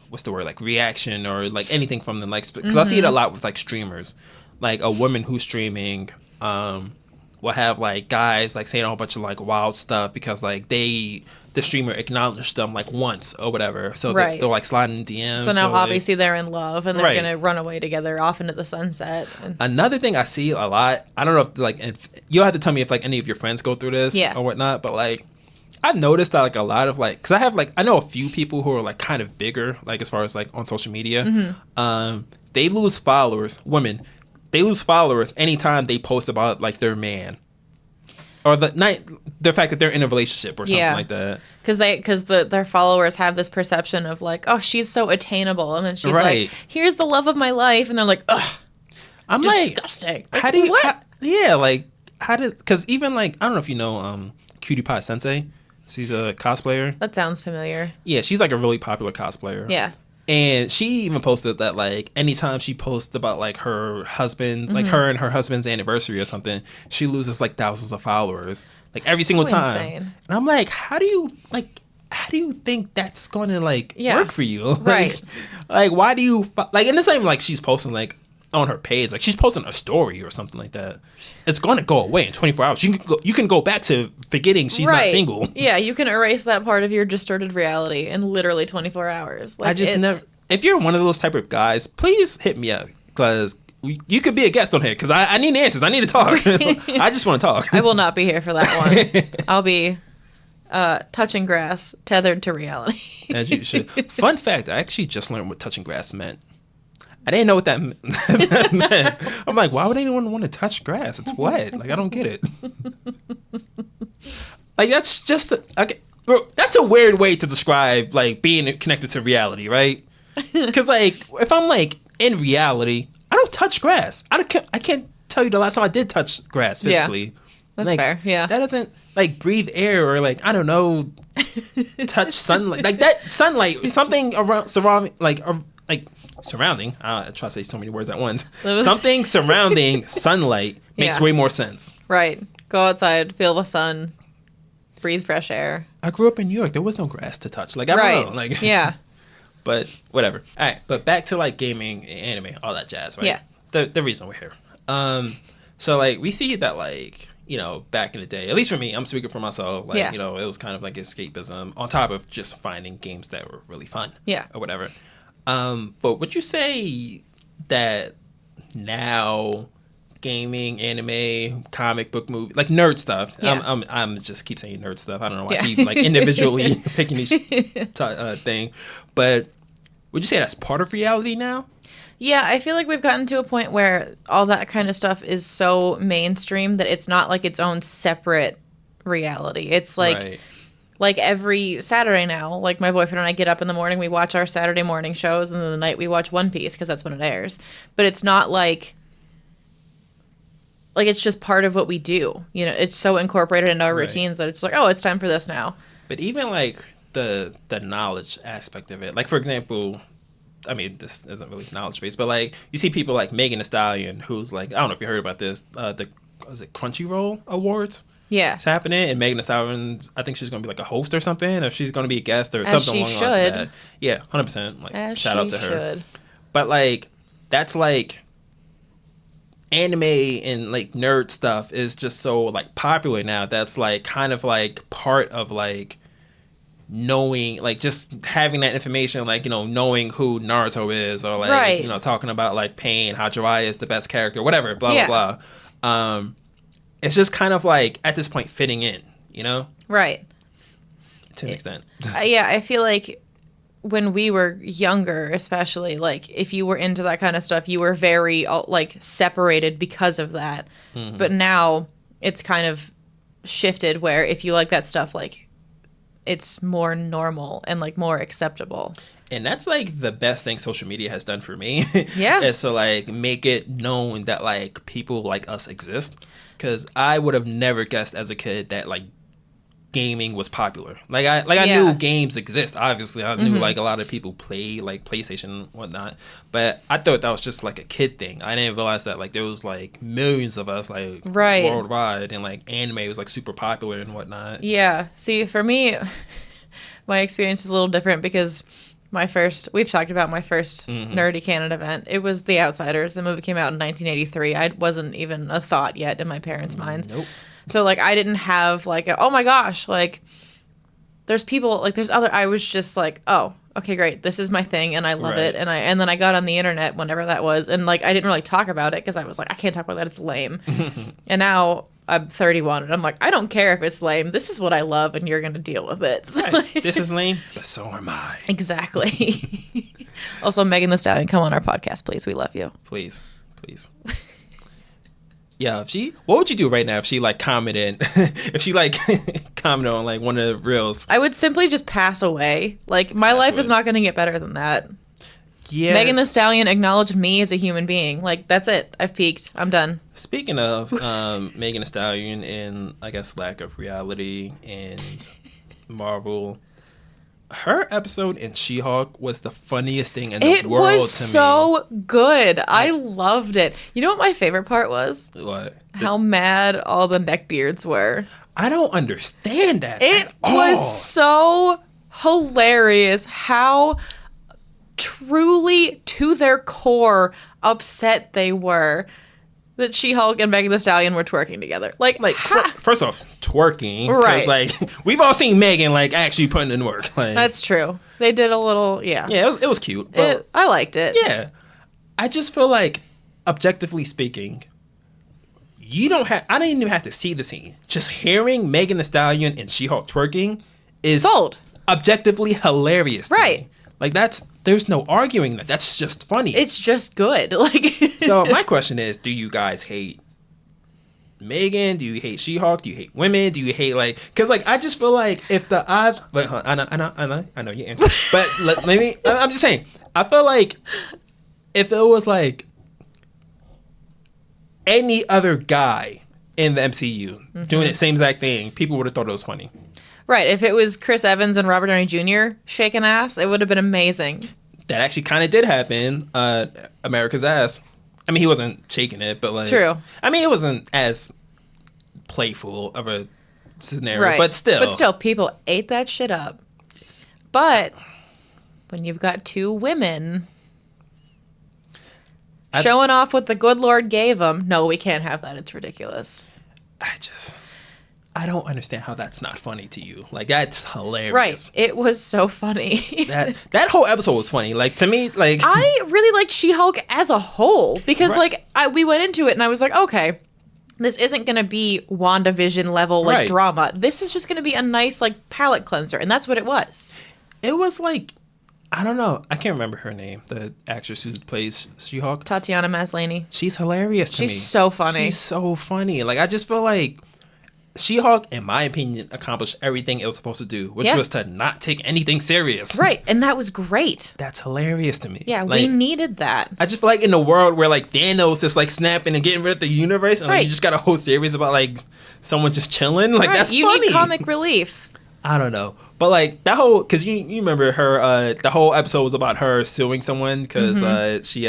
what's the word, like reaction or like anything from them. Like, because I see it a lot with like streamers, like a woman who's streaming, will have like guys like saying a whole bunch of like wild stuff because like the streamer acknowledged them like once or whatever, so they're like sliding in DMs. So now obviously they're in love and they're gonna run away together off into the sunset. Another thing I see a lot, I don't know if you'll have to tell me if like any of your friends go through this or whatnot, but like I've noticed that like a lot of like, because I know a few people who are like kind of bigger like as far as like on social media, they lose followers. Women, they lose followers anytime they post about like their man. Or the fact that they're in a relationship or something like that. Because their followers have this perception of like, oh, she's so attainable, and then she's like, here's the love of my life, and they're like, ugh, I'm disgusting. Like, how do you? Because even like, I don't know if you know Cutie Pie Sensei. She's a cosplayer. That sounds familiar. Yeah, she's like a really popular cosplayer. Yeah. And she even posted that like anytime she posts about like her husband, like her and her husband's anniversary or something, she loses like thousands of followers like every single time. Insane. And I'm like, how do you think that's going to like work for you? Right. Like why do you like? And it's not even like she's posting like on her page, like she's posting a story or something like that. It's going to go away in 24 hours. You can go back to forgetting she's not single. Yeah, you can erase that part of your distorted reality in literally 24 hours. Like, I just never. If you're one of those type of guys, please hit me up because you could be a guest on here because I need answers. I need to talk. I just want to talk. I will not be here for that one. I'll be touching grass tethered to reality. As you should. Fun fact, I actually just learned what touching grass meant. I didn't know what that meant. I'm like, why would anyone want to touch grass? It's wet. Like, I don't get it. Like, that's just okay, bro. That's a weird way to describe like being connected to reality, right? Because like, if I'm like in reality, I don't touch grass. I can't tell you the last time I did touch grass physically. Yeah, that's like, fair. Yeah, that doesn't like breathe air or like I don't know, touch sunlight like that sunlight something around surrounding like surrounding. I try to say so many words at once. Something surrounding sunlight makes way more sense. Right. Go outside, feel the sun, breathe fresh air. I grew up in New York. There was no grass to touch. Like I don't know. Like yeah. But whatever. All right. But back to like gaming, anime, all that jazz. Right. Yeah. The reason we're here. So like we see that like back in the day, at least for me, I'm speaking for myself. Like it was kind of like escapism on top of just finding games that were really fun. Yeah. Or whatever. But would you say that now gaming, anime, comic book, movie, like nerd stuff? I'm just keep saying nerd stuff. I don't know why I keep like individually picking each thing. But would you say that's part of reality now? Yeah, I feel like we've gotten to a point where all that kind of stuff is so mainstream that it's not like its own separate reality. It's like... Right. Like every Saturday now, like my boyfriend and I get up in the morning, we watch our Saturday morning shows, and then the night we watch One Piece because that's when it airs. But it's not like it's just part of what we do. You know, it's so incorporated into our routines that it's like, oh, it's time for this now. But even like the knowledge aspect of it, like for example, I mean, this isn't really knowledge based, but like you see people like Megan Thee Stallion, who's like, I don't know if you heard about this, was it Crunchyroll Awards? Yeah. It's happening, and Megan Thee Stallion, I think she's going to be like a host or something, or she's going to be a guest or something along the lines of that. Yeah, 100%. Like, shout out to her. But like, that's like anime and like nerd stuff is just so like popular now. That's like kind of like part of like knowing, like, just having that information, like, you know, knowing who Naruto is, or like, you know, talking about like Pain, how Jiraiya is the best character, whatever, blah blah blah. It's just kind of like at this point fitting in, you know, right, to an extent. Yeah, I feel like when we were younger, especially, like, if you were into that kind of stuff, you were very like separated because of that. But now it's kind of shifted where if you like that stuff, like, it's more normal and like more acceptable. And that's like the best thing social media has done for me. Yeah. Is to like make it known that like people like us exist. Because I would have never guessed as a kid that like gaming was popular. Like I knew games exist. Obviously, I knew like a lot of people play like PlayStation and whatnot. But I thought that was just like a kid thing. I didn't realize that like there was like millions of us like worldwide, and like anime was like super popular and whatnot. Yeah. See, for me, my experience is a little different because we've talked about my first Nerdy Canon event. It was The Outsiders. The movie came out in 1983. I wasn't even a thought yet in my parents' minds. Nope. So, like, I didn't have, like, oh, my gosh, like, there's people, like, I was just like, oh, okay, great, this is my thing, and I love it, and then I got on the internet, whenever that was, and, like, I didn't really talk about it, because I was like, I can't talk about that, it's lame. And now I'm 31, and I'm like, I don't care if it's lame, this is what I love, and you're gonna deal with it. So, right. This is lame, but so am I. Exactly. Also, Megan Thee Stallion, come on our podcast, please, we love you. Please. Yeah, what would you do right now if she like commented commented on like one of the reels? I would simply just pass away. Like, my life is not going to get better than that. Yeah. Megan Thee Stallion acknowledged me as a human being. Like, that's it. I've peaked. I'm done. Speaking of Megan Thee Stallion and I guess lack of reality and Marvel, her episode in She-Hulk was the funniest thing in the world to me. It was so good. I loved it. You know what my favorite part was? What? How mad all the neckbeards were. I don't understand that It was so hilarious how truly to their core upset they were that She-Hulk and Megan Thee Stallion were twerking together. First off, twerking. Right. Because, like, we've all seen Megan, like, actually putting in work. Like, that's true. They did a little, yeah. Yeah, it was cute. But I liked it. Yeah. I just feel like, objectively speaking, I didn't even have to see the scene. Just hearing Megan Thee Stallion and She-Hulk twerking is sold. Objectively hilarious to me. Like, there's no arguing that. That's just funny. It's just good. Like, so my question is, do you guys hate Megan? Do you hate She-Hulk? Do you hate women? Do you hate, like, because, like, I just feel like if the odds, but I know your answer, but I'm just saying, I feel like if it was like any other guy in the MCU doing the same exact thing, people would have thought it was funny. Right. If it was Chris Evans and Robert Downey Jr. shaking ass, it would have been amazing. That actually kind of did happen. America's Ass. I mean, he wasn't shaking it, but like... True. I mean, it wasn't as playful of a scenario, but still. But still, people ate that shit up. But when you've got two women showing off what the good Lord gave them, no, we can't have that. It's ridiculous. I don't understand how that's not funny to you. Like, that's hilarious. Right. It was so funny. that whole episode was funny. Like, to me, like... I really liked She-Hulk as a whole. Because, we went into it and I was like, okay, this isn't going to be WandaVision level, like, drama. This is just going to be a nice, like, palate cleanser. And that's what it was. It was like... I don't know. I can't remember her name. The actress who plays She-Hulk. Tatiana Maslany. She's hilarious to me. She's so funny. She's so funny. Like, I just feel like... She-Hulk, in my opinion, accomplished everything it was supposed to do, which was to not take anything serious. Right, and that was great. That's hilarious to me. Yeah, like, we needed that. I just feel like in the world where, like, Thanos just, like, snapping and getting rid of the universe, and like, you just got a whole series about, like, someone just chilling, like, that's funny. You need comic relief. I don't know. But, like, that whole... Because you remember her... the whole episode was about her suing someone because she...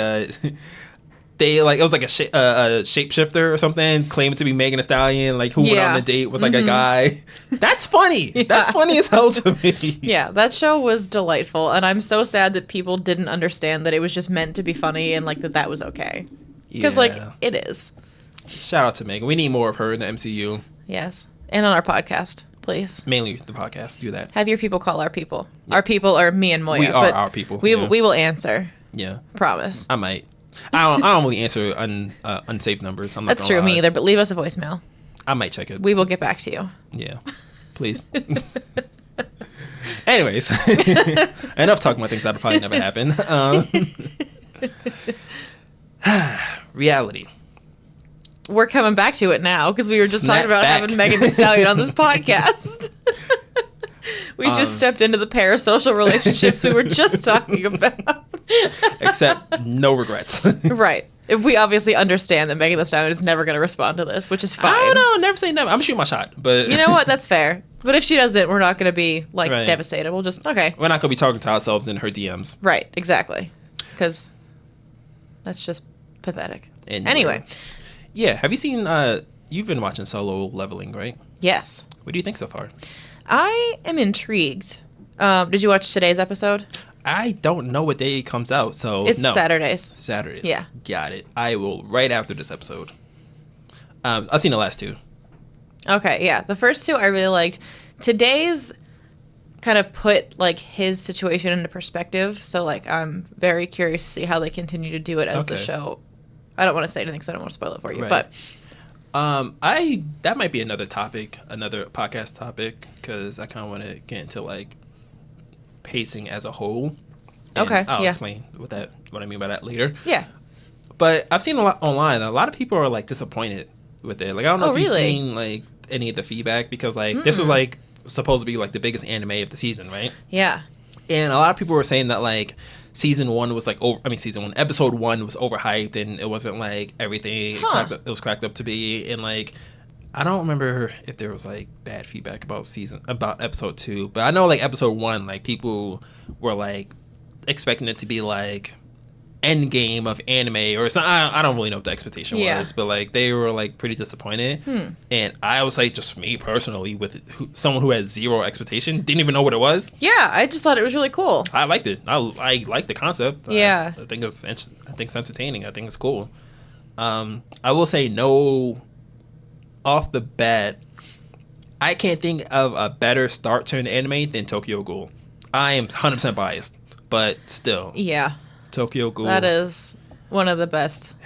They, like, it was like a shapeshifter or something, claiming to be Megan Thee Stallion, like, who went on a date with, like, a guy. That's funny. That's funny as hell to me. Yeah, that show was delightful, and I'm so sad that people didn't understand that it was just meant to be funny and, like, that was okay. Because, like, it is. Shout out to Megan. We need more of her in the MCU. Yes. And on our podcast. Please. Mainly the podcast. Do that. Have your people call our people. Yeah. Our people are me and Moya. We are our people. We will answer. Yeah. Promise. I might. I don't really answer unsafe numbers. I'm not That's true. Me either. But leave us a voicemail. I might check it. We will get back to you. Yeah. Please. Anyways, enough talking about things that'll probably never happen. Reality. We're coming back to it now because we were just talking about having Megan Thee Stallion on this podcast. We just stepped into the parasocial relationships we were just talking about. Except no regrets. Right. We obviously understand that Megan Thee Stallion is never going to respond to this, which is fine. I don't know. Never say never. I'm shooting my shot. But you know what? That's fair. But if she doesn't, we're not going to be devastated. We'll just, okay. We're not going to be talking to ourselves in her DMs. Right. Exactly. Because that's just pathetic. Anyway. Yeah. Have you seen, you've been watching Solo Leveling, right? Yes. What do you think so far? I am intrigued. Did you watch today's episode? I don't know what day it comes out, so it's no. Saturdays. Saturdays. Yeah. Got it. I will right after this episode. I've seen the last two. Okay, yeah. The first two I really liked. Today's kind of put like his situation into perspective, so like I'm very curious to see how they continue to do it as the show. I don't want to say anything because I don't want to spoil it for you, but that might be another topic, another podcast topic, because I kind of want to get into like pacing as a whole. Okay, I'll explain what I mean by that later. Yeah. But I've seen a lot online. A lot of people are like disappointed with it. Like I don't know if you've seen like any of the feedback, because like this was like supposed to be like the biggest anime of the season, right? Yeah. And a lot of people were saying that like episode 1 was overhyped, and it wasn't like everything it was cracked up to be. And like I don't remember if there was like bad feedback about episode 2, but I know like episode 1, like people were like expecting it to be like end game of anime or something. I don't really know what the expectation was, but like they were like pretty disappointed. And I was like, just me personally, with someone who had zero expectation, didn't even know what it was. Yeah, I just thought it was really cool. I liked it. I liked the concept. Yeah, I think it's entertaining. I think it's cool. I will say no. Off the bat, I can't think of a better start to an anime than Tokyo Ghoul. I am 100% biased, but still. Yeah. Tokyo Ghoul. That is one of the best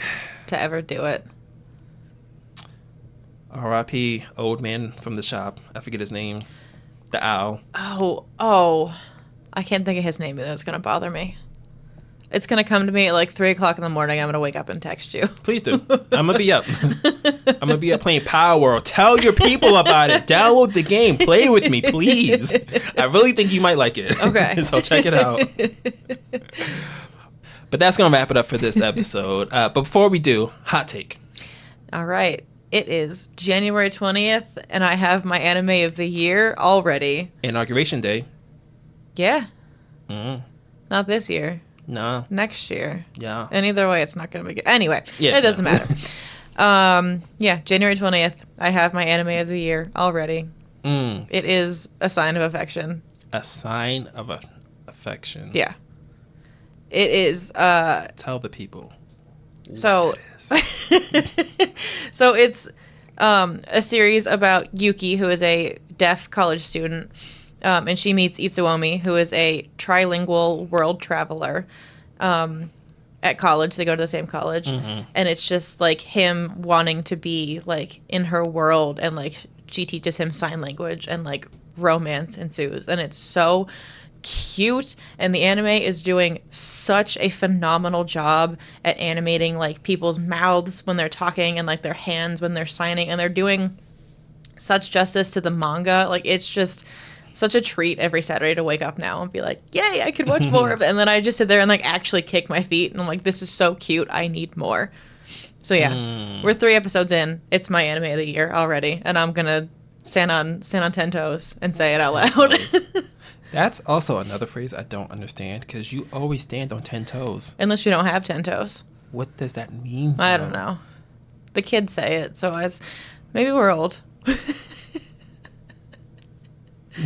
to ever do it. R.I.P. old man from the shop. I forget his name. The owl. Oh. I can't think of his name either. It's going to bother me. It's going to come to me at like 3 o'clock in the morning. I'm going to wake up and text you. Please do. I'm going to be up. I'm going to be up playing Power World. Tell your people about it. Download the game. Play with me, please. I really think you might like it. Okay. So check it out. But that's going to wrap it up for this episode. But before we do, hot take. All right. It is January 20th, and I have my anime of the year already. Inauguration Day. Yeah. Not this year. No. Next year. Yeah. And either way, it's not going to be good. Anyway, it doesn't matter. January 20th, I have my anime of the year already. It is A Sign of Affection. A Sign of Affection. Yeah. It is. Tell the people. So, so it's a series about Yuki, who is a deaf college student. And she meets Itsuomi, who is a trilingual world traveler at college. They go to the same college. And it's just like him wanting to be like in her world, and like she teaches him sign language, and like romance ensues. And it's so cute, and the anime is doing such a phenomenal job at animating like people's mouths when they're talking, and like their hands when they're signing, and they're doing such justice to the manga. Like it's just such a treat every Saturday to wake up now and be like, yay, I could watch more of it. And then I just sit there and like actually kick my feet, and I'm like, this is so cute, I need more. So yeah, we're 3 episodes in. It's my anime of the year already, and I'm gonna stand on 10 toes and say it out loud. That's also another phrase I don't understand, because you always stand on 10 toes. Unless you don't have 10 toes. What does that mean? I don't know. The kids say it, so maybe we're old.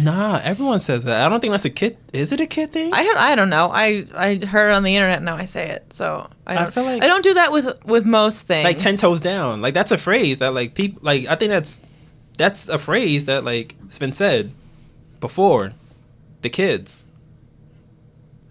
Nah, everyone says that. I don't think that's a kid. Is it a kid thing? I don't know. I heard it on the internet, and now I say it. So I feel like I don't do that with most things. Like 10 toes down. Like that's a phrase that like people like. I think that's that's a phrase that like it's been said before. The kids.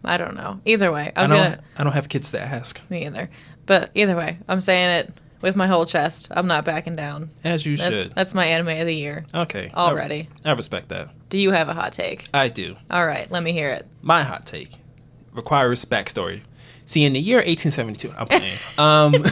I don't know. Either way, I don't have kids to ask. Me either. But either way, I'm saying it with my whole chest. I'm not backing down. As you should. That's my anime of the year. Okay. Already. I respect that. Do you have a hot take? I do. All right, let me hear it. My hot take requires backstory. See, in the year 1872, I'm playing.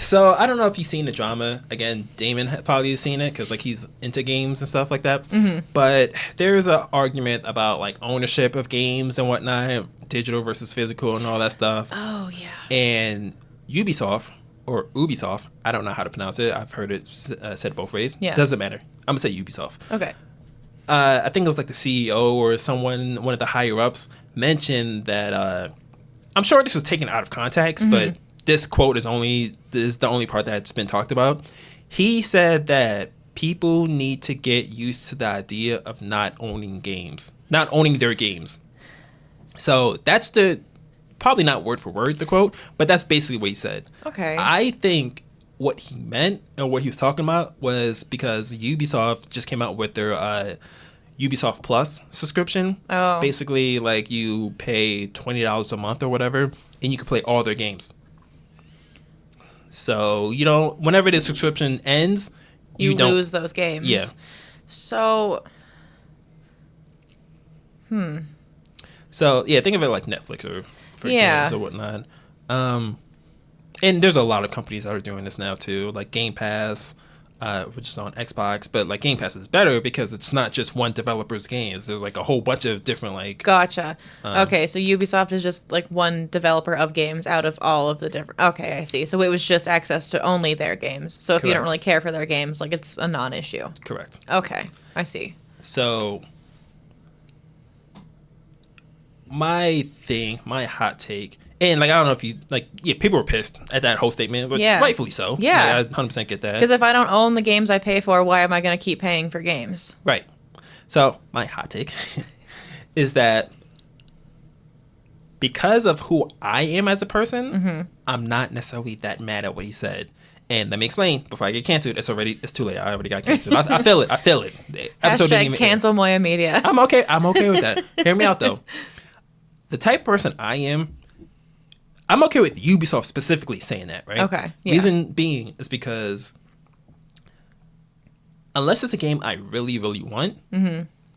So I don't know if you've seen the drama. Again, Damon probably has seen it because like he's into games and stuff like that. Mm-hmm. But there's an argument about like ownership of games and whatnot, digital versus physical and all that stuff. Oh yeah. And Ubisoft or Ubisoft, I don't know how to pronounce it. I've heard it said both ways. Yeah. Doesn't matter. I'm gonna say Ubisoft. Okay. I think it was like the CEO or someone, one of the higher ups, mentioned that. I'm sure this is taken out of context, but this quote is the only part that's been talked about. He said that people need to get used to the idea of not owning their games. So that's probably not word for word the quote, but that's basically what he said. Okay. I think what he meant or what he was talking about was because Ubisoft just came out with their Ubisoft Plus subscription. Oh. Basically, like you pay $20 a month or whatever, and you can play all their games. So whenever the subscription ends, you lose those games. Yeah. So. So yeah, think of it like Netflix or for games or whatnot. And there's a lot of companies that are doing this now too, like Game Pass, which is on Xbox. But like Game Pass is better because it's not just one developer's games. There's like a whole bunch of different like. Gotcha. Okay, so Ubisoft is just like one developer of games out of all of the different. Okay, I see. So it was just access to only their games. So if you don't really care for their games, like it's a non-issue. Correct. Okay, I see. So my hot take. And, like, I don't know if you, like, yeah, people were pissed at that whole statement, but rightfully so. Yeah. Like, I 100% get that. Because if I don't own the games I pay for, why am I going to keep paying for games? Right. So, my hot take is that because of who I am as a person, I'm not necessarily that mad at what he said. And let me explain before I get canceled. It's too late. I already got canceled. I feel it. The episode didn't even cancel end. Moya Media. I'm okay with that. Hear me out, though. The type of person I am, I'm okay with Ubisoft specifically saying that, right? Okay. Yeah. Reason being is because unless it's a game I really, really want,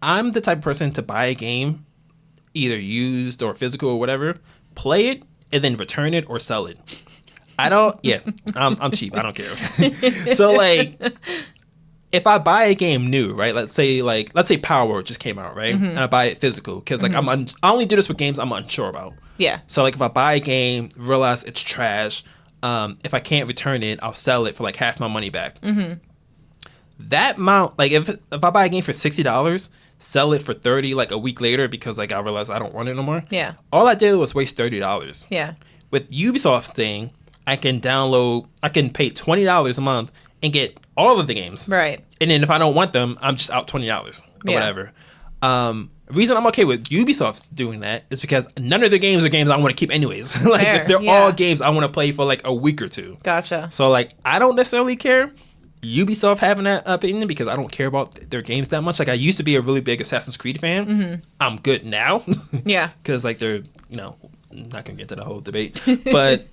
I'm the type of person to buy a game, either used or physical or whatever, play it, and then return it or sell it. I'm cheap. I don't care. So, like, if I buy a game new, right? Let's say Power Word just came out, right? And I buy it physical because like I only do this with games I'm unsure about. Yeah. So like if I buy a game, realize it's trash, if I can't return it, I'll sell it for like half my money back. That amount, like if I buy a game for $60, sell it for $30 like a week later because like I realize I don't want it no more. Yeah. All I did was waste $30. Yeah. With Ubisoft's thing, I can pay $20 a month and get all of the games. Right. And then if I don't want them, I'm just out $20 or whatever. The reason I'm okay with Ubisoft doing that is because none of their games are games I want to keep anyways. Like if they're all games I want to play for like a week or two. Gotcha. So like I don't necessarily care Ubisoft having that opinion because I don't care about their games that much. Like I used to be a really big Assassin's Creed fan. I'm good now. Yeah. Because like they're, not going to get into the whole debate. But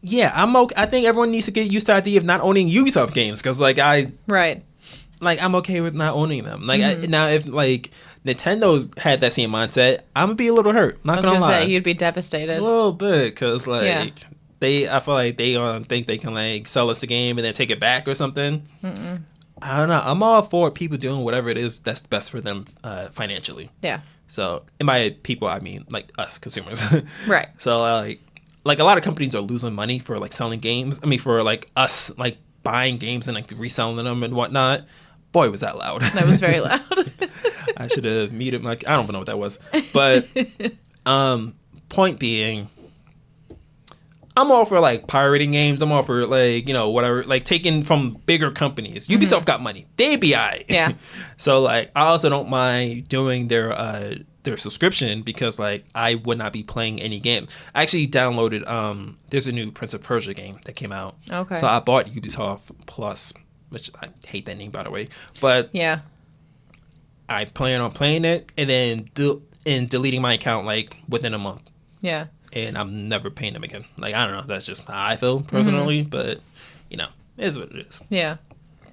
yeah, I'm okay. I think everyone needs to get used to the idea of not owning Ubisoft games because like I'm okay with not owning them. Like now, if like Nintendo had that same mindset, I'm gonna be a little hurt. Not gonna lie, you'd be devastated a little bit because I feel like they think they can like sell us the game and then take it back or something. I don't know. I'm all for people doing whatever it is that's best for them financially. Yeah. So, and by people, I mean like us consumers. Right. So like a lot of companies are losing money for like selling games. I mean, for like us like buying games and like reselling them and whatnot. Boy, was that loud. That was very loud. I should have muted my... I don't even know what that was. But point being, I'm all for like pirating games. I'm all for like, whatever, like taking from bigger companies. Ubisoft got money. They be all right. Yeah. So like, I also don't mind doing their their subscription because like I would not be playing any game. I actually downloaded there's a new Prince of Persia game that came out. Okay. So I bought Ubisoft Plus, which I hate that name by the way. But yeah. I plan on playing it and then deleting my account like within a month. Yeah. And I'm never paying them again. Like I don't know, that's just how I feel personally, but you know, it is what it is. Yeah.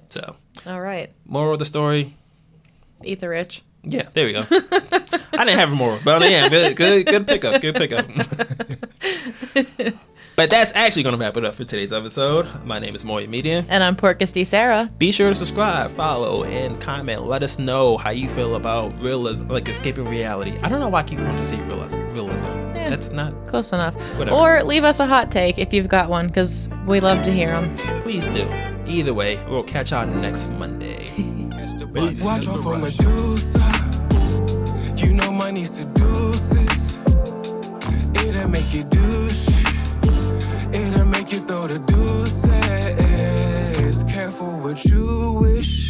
So. All right. Moral of the story. Eat the rich. Yeah, there we go. I didn't have a moral, but yeah, good pickup. But that's actually going to wrap it up for today's episode. My name is Moya Media. And I'm Porcus D. Sarah. Be sure to subscribe, follow, and comment. Let us know how you feel about realism, like escaping reality. I don't know why I keep wanting to say realism. Yeah, that's not... Close enough. Whatever. Or leave us a hot take if you've got one, because we love to hear them. Please do. Either way, we'll catch y'all next Monday. Watch out for Medusa. You know money seduces. It'll make you douche. It'll make you throw the deuces. Careful what you wish.